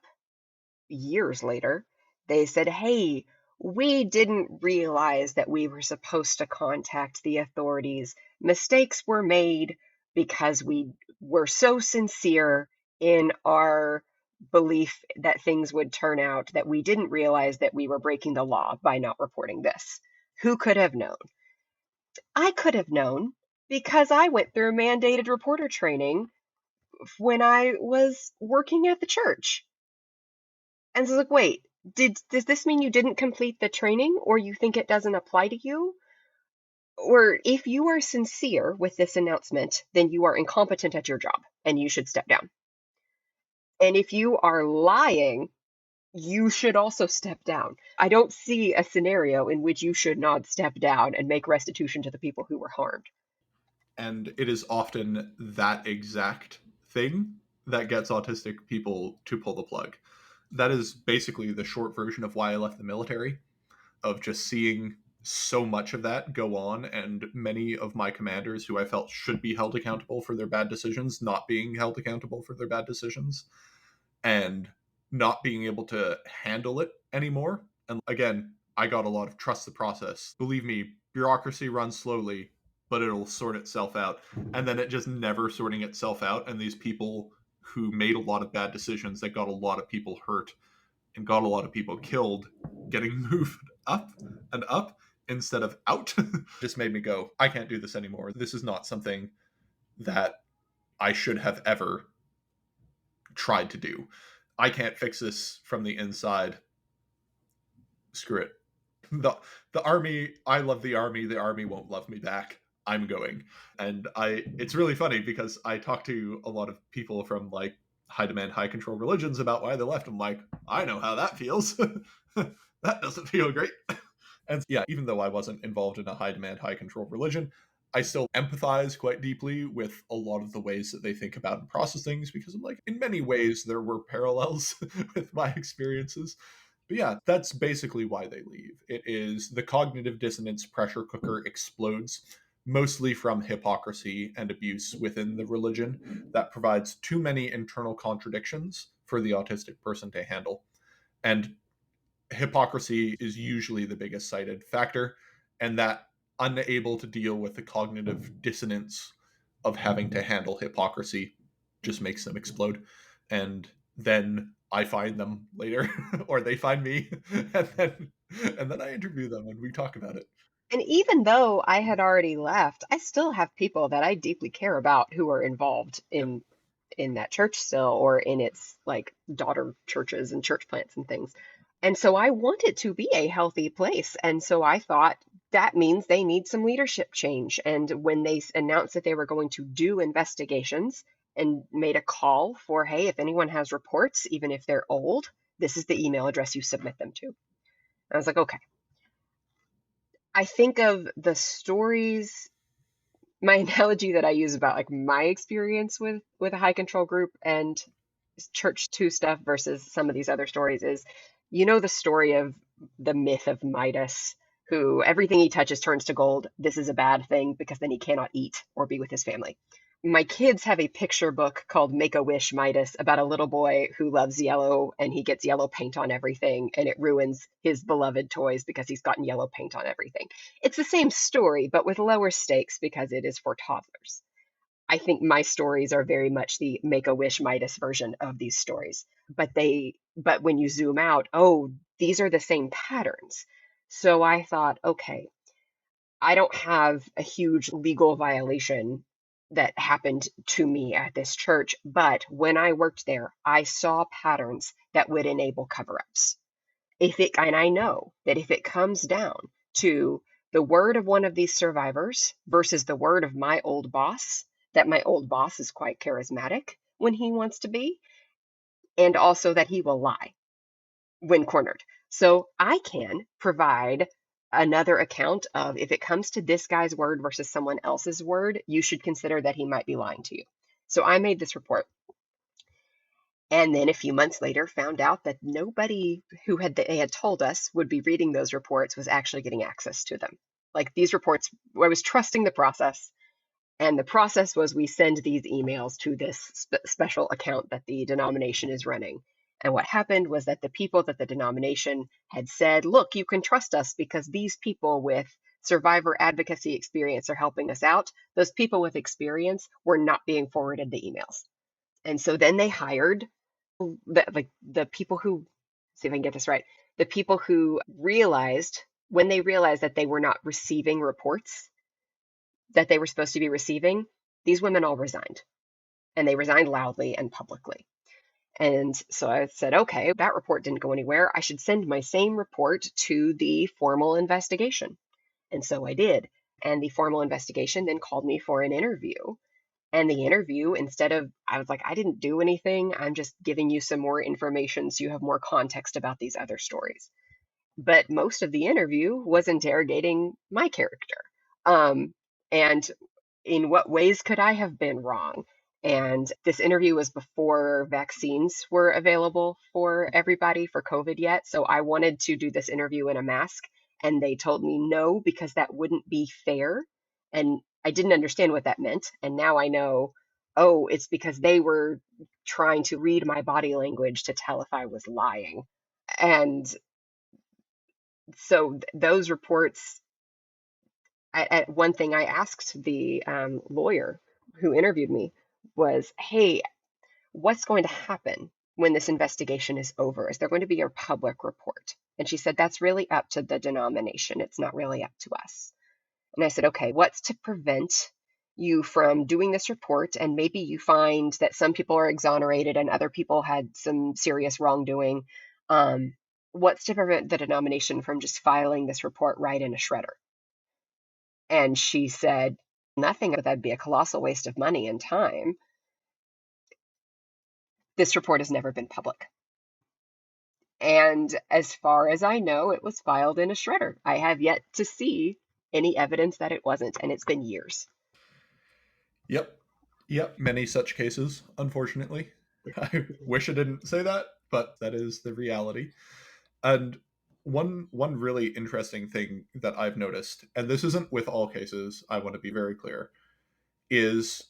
years later, they said, hey, we didn't realize that we were supposed to contact the authorities. Mistakes were made because we were so sincere in our belief that things would turn out that we didn't realize that we were breaking the law by not reporting this. Who could have known? I could have known because I went through mandated reporter training when I was working at the church. And so, like, wait, does this mean you didn't complete the training, or you think it doesn't apply to you? Or if you are sincere with this announcement, then you are incompetent at your job and you should step down. And if you are lying, you should also step down. I don't see a scenario in which you should not step down and make restitution to the people who were harmed. And it is often that exact thing that gets autistic people to pull the plug. That is basically the short version of why I left the military, of just seeing so much of that go on, and many of my commanders who I felt should be held accountable for their bad decisions not being held accountable for their bad decisions, and not being able to handle it anymore. And again, I got a lot of trust the process. Believe me, bureaucracy runs slowly, but it'll sort itself out. And then it just never sorting itself out. And these people who made a lot of bad decisions that got a lot of people hurt and got a lot of people killed getting moved up and up instead of out just made me go, I can't do this anymore. This is not something that I should have ever tried to do. I can't fix this from the inside. Screw it. The the army, I love the army won't love me back. I'm going. And it's really funny because I talk to a lot of people from like high demand, high control religions about why they left. I'm like, I know how that feels. That doesn't feel great. And yeah, even though I wasn't involved in a high demand, high control religion, I still empathize quite deeply with a lot of the ways that they think about and process things, because I'm like, in many ways, there were parallels with my experiences. But yeah, that's basically why they leave. It is the cognitive dissonance pressure cooker explodes, mostly from hypocrisy and abuse within the religion that provides too many internal contradictions for the autistic person to handle. And hypocrisy is usually the biggest cited factor, and that unable to deal with the cognitive dissonance of having to handle hypocrisy just makes them explode. And then I find them later or they find me, and then I interview them and we talk about it. And even though I had already left, I still have people that I deeply care about who are involved Yep. in that church still, or in its like daughter churches and church plants and things. And so I want it to be a healthy place. And so I thought that means they need some leadership change. And when they announced that they were going to do investigations and made a call for, hey, if anyone has reports, even if they're old, this is the email address you submit them to. I was like, okay. I think of the stories, my analogy that I use about like my experience with a high control group and church 2 stuff versus some of these other stories is, the story of the myth of Midas, who everything he touches turns to gold. This is a bad thing because then he cannot eat or be with his family. My kids have a picture book called Make a Wish Midas about a little boy who loves yellow and he gets yellow paint on everything and it ruins his beloved toys because he's gotten yellow paint on everything. It's the same story, but with lower stakes because it is for toddlers. I think my stories are very much the Make a Wish Midas version of these stories. But when you zoom out, oh, these are the same patterns. So I thought, okay, I don't have a huge legal violation that happened to me at this church, but when I worked there, I saw patterns that would enable cover-ups. And I know that if it comes down to the word of one of these survivors versus the word of my old boss, that my old boss is quite charismatic when he wants to be, and also that he will lie when cornered. So I can provide another account of, if it comes to this guy's word versus someone else's word, you should consider that he might be lying to you. So I made this report. And then a few months later found out that nobody who they had told us would be reading those reports was actually getting access to them. Like, these reports, I was trusting the process, and the process was, we send these emails to this special account that the denomination is running. And what happened was that the people that the denomination had said, look, you can trust us because these people with survivor advocacy experience are helping us out, those people with experience were not being forwarded the emails. And so then they hired the people who, see if I can get this right, the people who realized, when they realized that they were not receiving reports that they were supposed to be receiving, these women all resigned, and they resigned loudly and publicly. And so I said, okay, that report didn't go anywhere. I should send my same report to the formal investigation. And so I did. And the formal investigation then called me for an interview. And the interview, instead of, I was like, I didn't do anything. I'm just giving you some more information so you have more context about these other stories. But most of the interview was interrogating my character. And in what ways could I have been wrong? And this interview was before vaccines were available for everybody for COVID yet. So I wanted to do this interview in a mask, and they told me no, because that wouldn't be fair. And I didn't understand what that meant. And now I know, oh, it's because they were trying to read my body language to tell if I was lying. And so those reports, one thing I asked the lawyer who interviewed me was, hey, what's going to happen when this investigation is over? Is there going to be a public report? And she said, that's really up to the denomination. It's not really up to us. And I said, okay, what's to prevent you from doing this report? And maybe you find that some people are exonerated and other people had some serious wrongdoing. What's to prevent the denomination from just filing this report right in a shredder? And she said, nothing, but that'd be a colossal waste of money and time. This report has never been public. And as far as I know, it was filed in a shredder. I have yet to see any evidence that it wasn't, and it's been years. Yep. Yep. Many such cases, unfortunately. I wish I didn't say that, but that is the reality. And one really interesting thing that I've noticed, and this isn't with all cases, I want to be very clear, is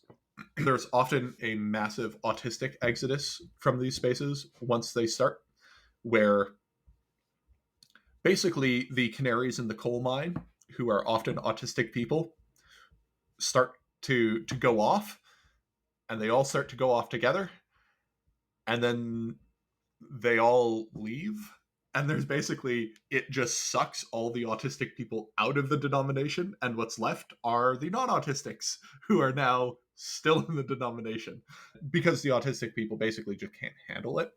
there's often a massive autistic exodus from these spaces once they start, where basically the canaries in the coal mine, who are often autistic people, start to go off, and they all start to go off together, and then they all leave, and there's basically, it just sucks all the autistic people out of the denomination, and what's left are the non-autistics who are now still in the denomination, because the autistic people basically just can't handle it.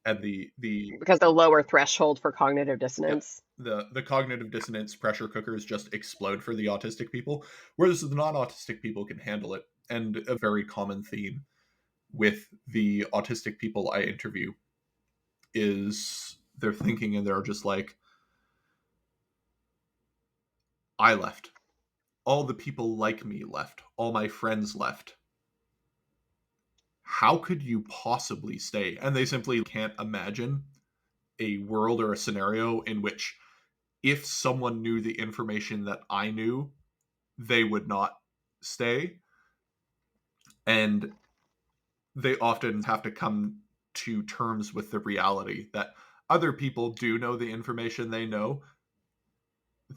And the Because the lower threshold for cognitive yeah, dissonance. the cognitive dissonance pressure cookers just explode for the autistic people, whereas the non-autistic people can handle it. And a very common theme with the autistic people I interview is they're thinking, and they're just like, I left. All the people like me left. All my friends left. How could you possibly stay? And they simply can't imagine a world or a scenario in which, if someone knew the information that I knew, they would not stay. And they often have to come to terms with the reality that other people do know the information they know.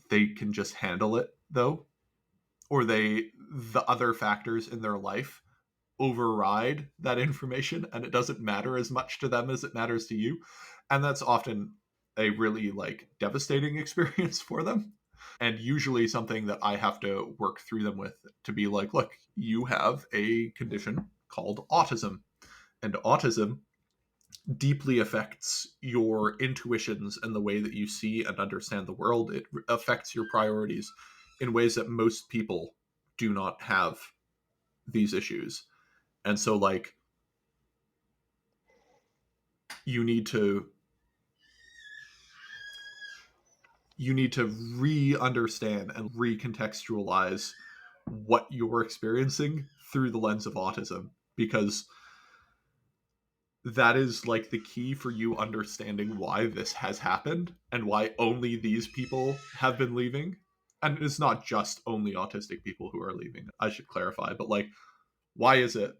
They can just handle it, though, or the other factors in their life override that information, and it doesn't matter as much to them as it matters to you. And that's often a really like devastating experience for them, and usually something that I have to work through them with, to be like, look, you have a condition called autism, and autism deeply affects your intuitions and the way that you see and understand the world. It affects your priorities in ways that most people do not have these issues. And so like, you need to re-understand and recontextualize what you're experiencing through the lens of autism, because that is like the key for you understanding why this has happened and why only these people have been leaving. And it's not just only autistic people who are leaving, I should clarify, but like, why is it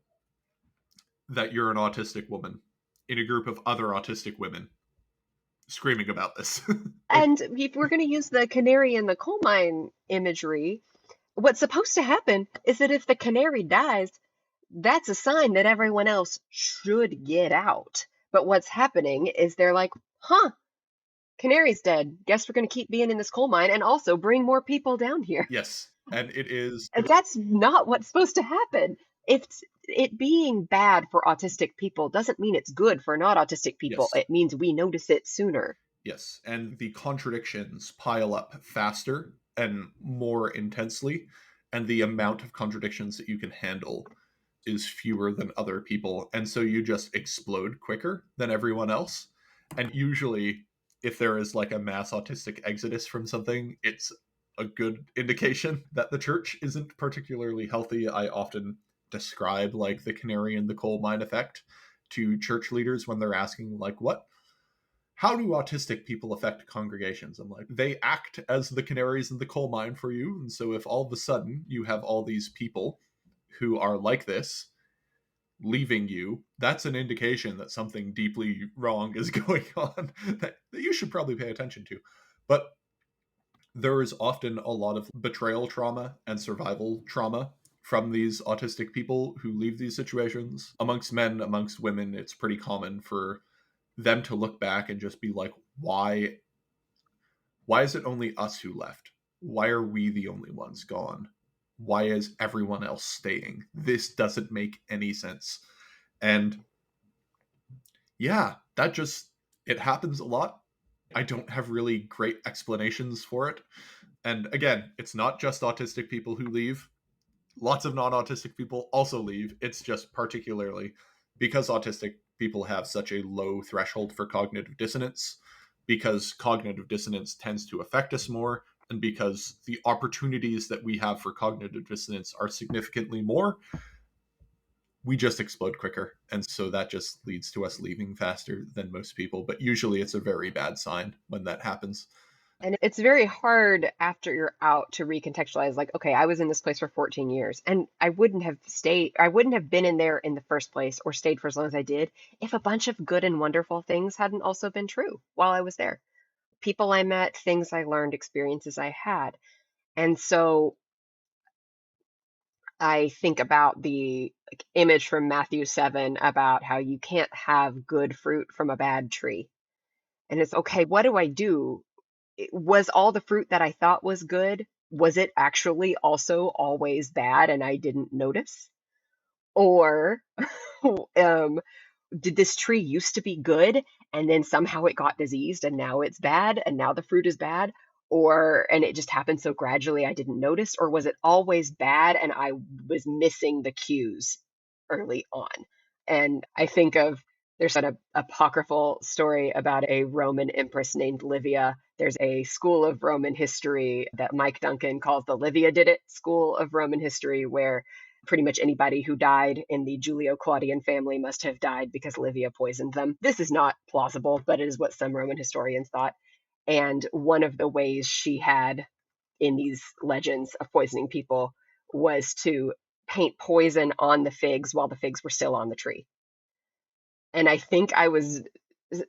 that you're an autistic woman in a group of other autistic women screaming about this? Like, And if we're going to use the canary in the coal mine imagery, what's supposed to happen is that if the canary dies, that's a sign that everyone else should get out. But what's happening is they're like, huh, Canary's dead. Guess we're going to keep being in this coal mine and also bring more people down here. Yes. And it is, And that's not what's supposed to happen. It's it being bad for autistic people doesn't mean it's good for not autistic people. yes. It means we notice it sooner. Yes, and the contradictions pile up faster and more intensely, and the amount of contradictions that you can handle is fewer than other people, and so you just explode quicker than everyone else. And usually, if there is like a mass autistic exodus from something, it's a good indication that the church isn't particularly healthy. I often describe like the canary in the coal mine effect to church leaders when they're asking like, what, how do autistic people affect congregations? I'm like, they act as the canaries in the coal mine for you. And so if all of a sudden you have all these people who are like this leaving you, that's an indication that something deeply wrong is going on that you should probably pay attention to. But there is often a lot of betrayal trauma and survival trauma from these autistic people who leave these situations. Amongst men, amongst women, it's pretty common for them to look back and just be like, why is it only us who left? Why are we the only ones gone? Why is everyone else staying? This doesn't make any sense. And yeah, that just, it happens a lot. I don't have really great explanations for it. And again, it's not just autistic people who leave. Lots of non-autistic people also leave. It's just particularly because autistic people have such a low threshold for cognitive dissonance, because cognitive dissonance tends to affect us more, and because the opportunities that we have for cognitive dissonance are significantly more, we just explode quicker. And so that just leads to us leaving faster than most people. But usually it's a very bad sign when that happens. And it's very hard after you're out to recontextualize, like, okay, I was in this place for 14 years and I wouldn't have been in there in the first place or stayed for as long as I did if a bunch of good and wonderful things hadn't also been true while I was there. People I met, things I learned, experiences I had. And so I think about the like, image from Matthew 7 about how you can't have good fruit from a bad tree. And it's okay, what do I do? Was all the fruit that I thought was good, was it actually also always bad and I didn't notice? Or um, did this tree used to be good and then somehow it got diseased and now it's bad and now the fruit is bad? Or, and it just happened so gradually I didn't notice? Or was it always bad and I was missing the cues early on? And I think of there's an apocryphal story about a Roman empress named Livia. There's a school of Roman history that Mike Duncan calls the Livia Did It School of Roman history, where pretty much anybody who died in the Julio-Claudian family must have died because Livia poisoned them. This is not plausible, but it is what some Roman historians thought. And one of the ways she had in these legends of poisoning people was to paint poison on the figs while the figs were still on the tree. And I think I was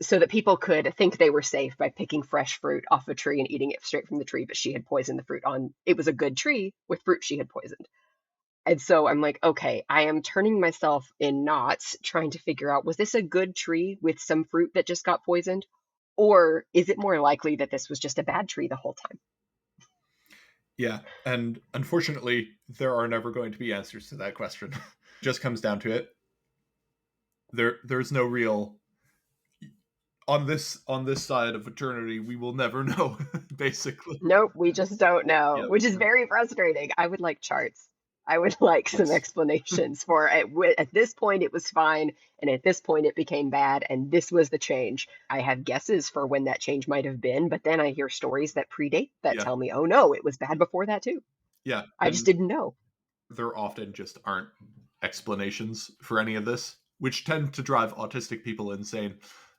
so that people could think they were safe by picking fresh fruit off a tree and eating it straight from the tree, but she had poisoned the fruit on it was a good tree with fruit she had poisoned. And so I'm like, okay, I am turning myself in knots trying to figure out, was this a good tree with some fruit that just got poisoned? Or is it more likely that this was just a bad tree the whole time? Yeah, and unfortunately, there are never going to be answers to that question. Just comes down to it. There's no real, on this side of eternity, we will never know. Basically, Nope, we just don't know, yeah, which is very frustrating. I would like charts. I would like some yes, explanations for at this point it was fine, and at this point it became bad, and this was the change. I have guesses for when that change might have been, but then I hear stories that predate that yeah, tell me, oh no, it was bad before that too. yeah, I just and didn't know. there often just aren't explanations for any of this, which tend to drive autistic people insane.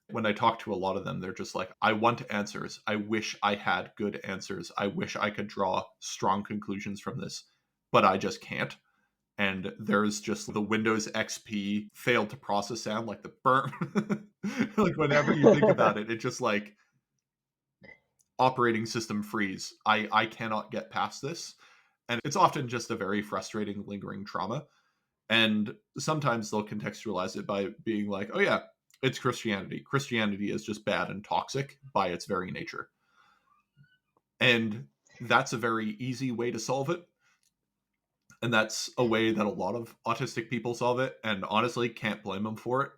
When I talk to a lot of them, they're just like, I want answers. I wish I had good answers. I wish I could draw strong conclusions from this, but I just can't. And there's just the Windows XP failed to process sound, like the burn. Like whenever you think about it, it just like operating system freeze. I cannot get past this. And it's often just a very frustrating, lingering trauma. And sometimes they'll contextualize it by being like, oh, yeah, It's Christianity. Christianity is just bad and toxic by its very nature. And that's a very easy way to solve it. And that's a way that a lot of autistic people solve it. And honestly, can't blame them for it.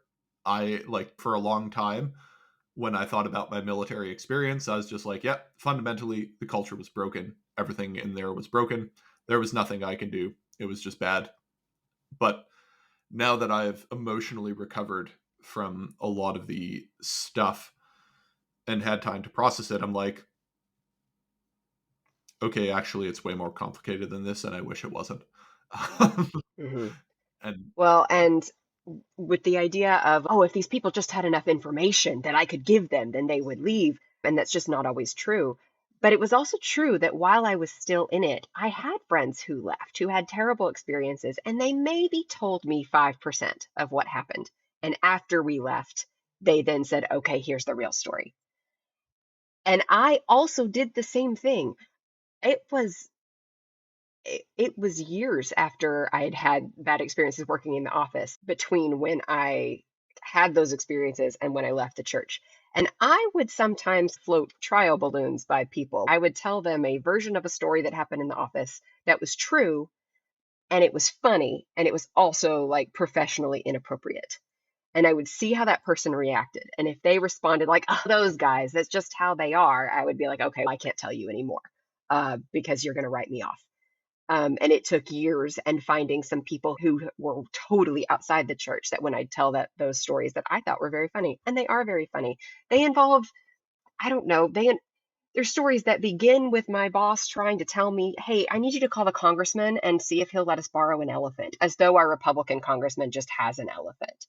I, like, for a long time, when I thought about my military experience, I was just like, yeah, fundamentally, the culture was broken. Everything in there was broken. There was nothing I could do. It was just bad. But now that I've emotionally recovered from a lot of the stuff and had time to process it, I'm like, okay, actually, it's way more complicated than this, and I wish it wasn't. Hmm. And Well, and with the idea of, oh, if these people just had enough information that I could give them, then they would leave. And that's just not always true. But it was also true that while I was still in it, I had friends who left, who had terrible experiences, and they maybe told me 5% of what happened. And after we left, they then said, okay, here's the real story. And I also did the same thing. It was it was years after I had had bad experiences working in the office between when I had those experiences and when I left the church. And I would sometimes float trial balloons by people. I would tell them a version of a story that happened in the office that was true, and it was funny, and it was also like professionally inappropriate. And I would see how that person reacted. And if they responded like, oh, those guys, that's just how they are, I would be like, okay, I can't tell you anymore because you're going to write me off. And it took years and finding some people who were totally outside the church that when I'd tell that those stories that I thought were very funny, and they are very funny. They involve, I don't know, there's stories that begin with my boss trying to tell me, hey, I need you to call the congressman and see if he'll let us borrow an elephant, as though our Republican congressman just has an elephant.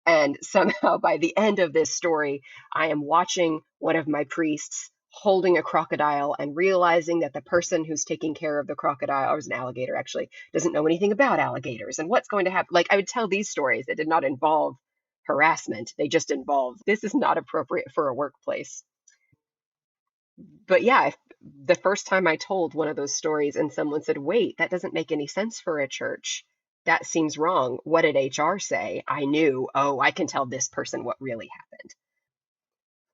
And somehow by the end of this story, I am watching one of my priests holding a crocodile and realizing that the person who's taking care of the crocodile, or is an alligator actually, doesn't know anything about alligators and what's going to happen. Like I would tell these stories that did not involve harassment. They just involved this is not appropriate for a workplace. But yeah, if the first time I told one of those stories and someone said, wait, that doesn't make any sense for a church. That seems wrong. What did HR say? I knew, oh, I can tell this person what really happened.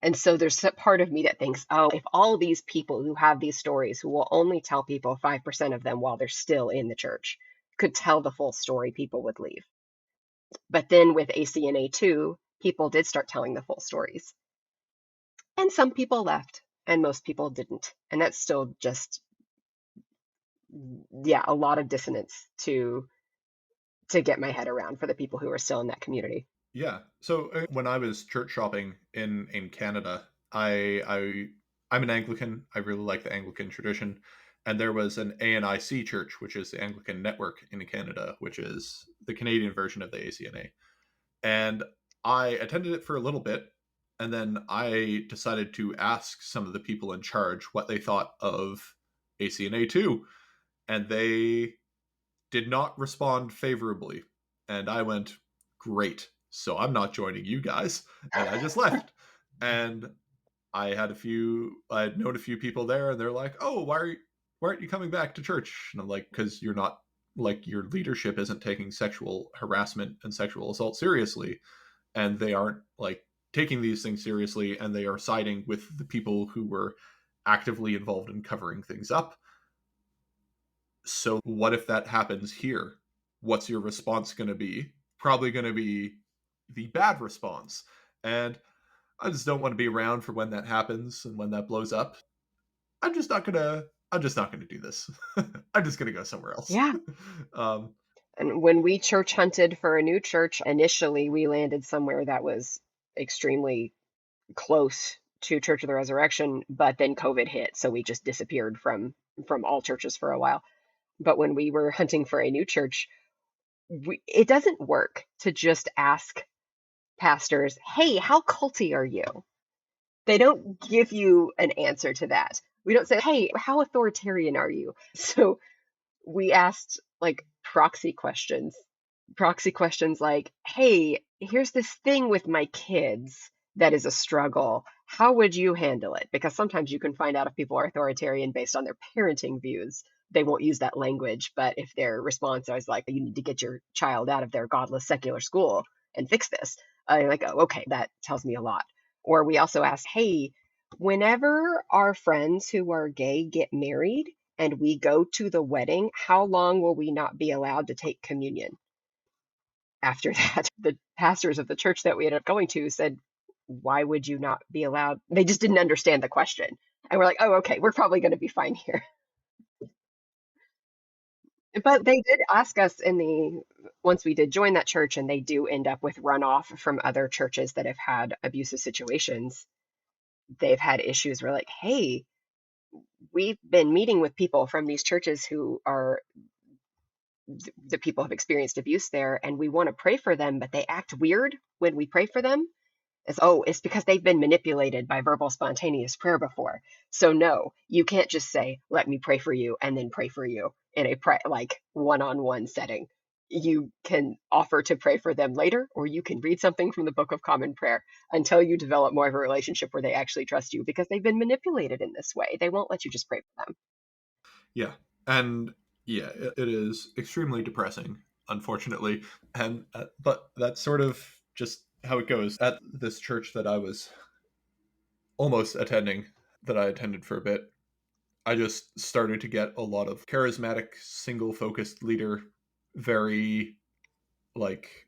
And so there's a part of me that thinks, oh, if all these people who have these stories, who will only tell people 5% of them while they're still in the church, could tell the full story, people would leave. But then with ACNA 2, people did start telling the full stories. And some people left, and most people didn't. And that's still just yeah, a lot of dissonance to get my head around for the people who are still in that community. yeah, so when I was church shopping in Canada, I'm an Anglican. I really like the Anglican tradition, and there was an ANIC church, which is the Anglican Network in Canada, which is the Canadian version of the ACNA. And I attended it for a little bit, and then I decided to ask some of the people in charge what they thought of ACNA 2, and they did not respond favorably. And I went, great. So I'm not joining you guys. And I just left. And I had known a few people there, and they're like, oh, why aren't you coming back to church? And I'm like, because you're not, like, your leadership isn't taking sexual harassment and sexual assault seriously. And they aren't, like, taking these things seriously, and they are siding with the people who were actively involved in covering things up. So what if that happens here? What's your response going to be? Probably going to be the bad response. And I just don't want to be around for when that happens and when that blows up. I'm just not gonna do this. I'm just gonna go somewhere else. Yeah. um, And when we church hunted for a new church, initially we landed somewhere that was extremely close to Church of the Resurrection, but then COVID hit, so we just disappeared from all churches for a while. But when we were hunting for a new church, it doesn't work to just ask pastors, "Hey, how culty are you?" They don't give you an answer to that. We don't say, "Hey, how authoritarian are you?" So we asked like proxy questions like, hey, here's this thing with my kids that is a struggle. How would you handle it? Because sometimes you can find out if people are authoritarian based on their parenting views. They won't use that language, but if their response is like, you need to get your child out of their godless secular school and fix this, Like, oh, okay, that tells me a lot. Or we also ask, hey, whenever our friends who are gay get married and we go to the wedding, how long will we not be allowed to take communion? After that, the pastors of the church that we ended up going to said, why would you not be allowed? They just didn't understand the question. And we're like, oh, okay, we're probably going to be fine here. But they did ask us in the once we did join that church, and they do end up with runoff from other churches that have had abusive situations. They've had issues where, like, hey, we've been meeting with people from these churches who are the people have experienced abuse there, and we want to pray for them, but they act weird when we pray for them. It's because they've been manipulated by verbal spontaneous prayer before. So no, you can't just say, let me pray for you, and then pray for you in a like one-on-one setting. You can offer to pray for them later, or you can read something from the Book of Common Prayer until you develop more of a relationship where they actually trust you, because they've been manipulated in this way. They won't let you just pray for them. Yeah. And yeah, it is extremely depressing, unfortunately. And but that's sort of just how it goes at this church that I was almost attending, that I attended for a bit. I just started to get a lot of charismatic, single focused leader, very like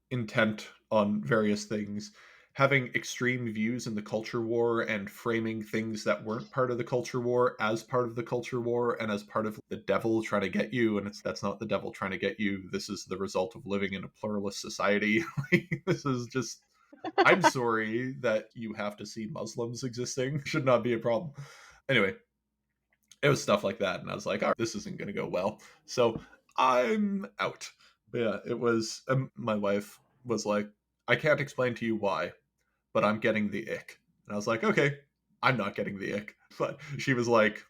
intent on various things, having extreme views in the culture war and framing things that weren't part of the culture war as part of the culture war and as part of the devil trying to get you. And that's not the devil trying to get you. This is the result of living in a pluralist society. This is just, I'm sorry that you have to see Muslims existing. Should not be a problem. Anyway, it was stuff like that. And I was like, all right, this isn't going to go well. So I'm out. But yeah, it was, my wife was like, I can't explain to you why, but I'm getting the ick. And I was like, okay, I'm not getting the ick. But she was like,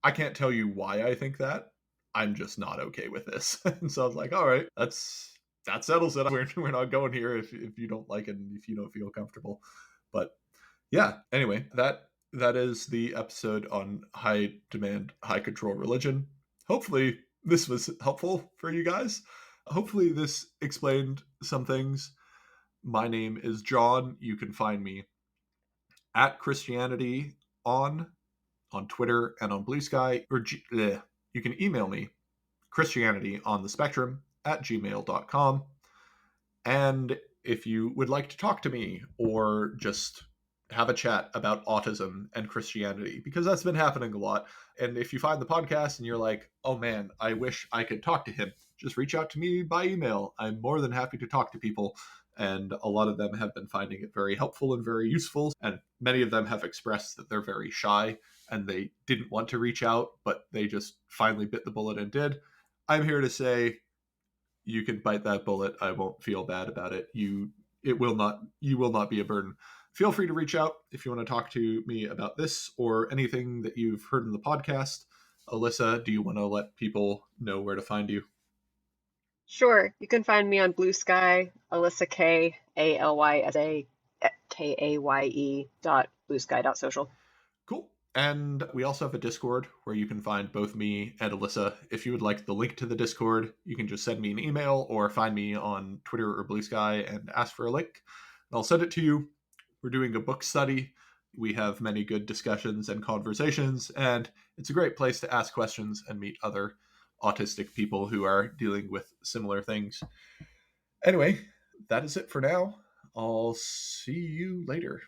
I can't tell you why I think that. I'm just not okay with this. And so I was like, all right, that settles it. We're not going here if you don't like it and if you don't feel comfortable. But yeah, anyway, that is the episode on high demand, high control religion. Hopefully this was helpful for you guys. Hopefully this explained some things. My name is Jon. You can find me at Christianity on on Twitter and on Blue Sky, or you can email me Christianity on the spectrum at gmail.com. And if you would like to talk to me or just have a chat about autism and Christianity, because that's been happening a lot. And if you find the podcast and you're like, oh man, I wish I could talk to him, just reach out to me by email. I'm more than happy to talk to people. And a lot of them have been finding it very helpful and very useful. And many of them have expressed that they're very shy and they didn't want to reach out, but they just finally bit the bullet and did. I'm here to say you can bite that bullet. I won't feel bad about it. You will not be a burden. Feel free to reach out if you want to talk to me about this or anything that you've heard in the podcast. Alyssa, do you want to let people know where to find you? Sure, you can find me on Blue Sky, Alyssa K, Alyssa Kaye dot bluesky dot social. Cool. And we also have a Discord where you can find both me and Alyssa. If you would like the link to the Discord, you can just send me an email or find me on Twitter or Blue Sky and ask for a link. And I'll send it to you. We're doing a book study. We have many good discussions and conversations, and it's a great place to ask questions and meet other autistic people who are dealing with similar things. Anyway, that is it for now. I'll see you later.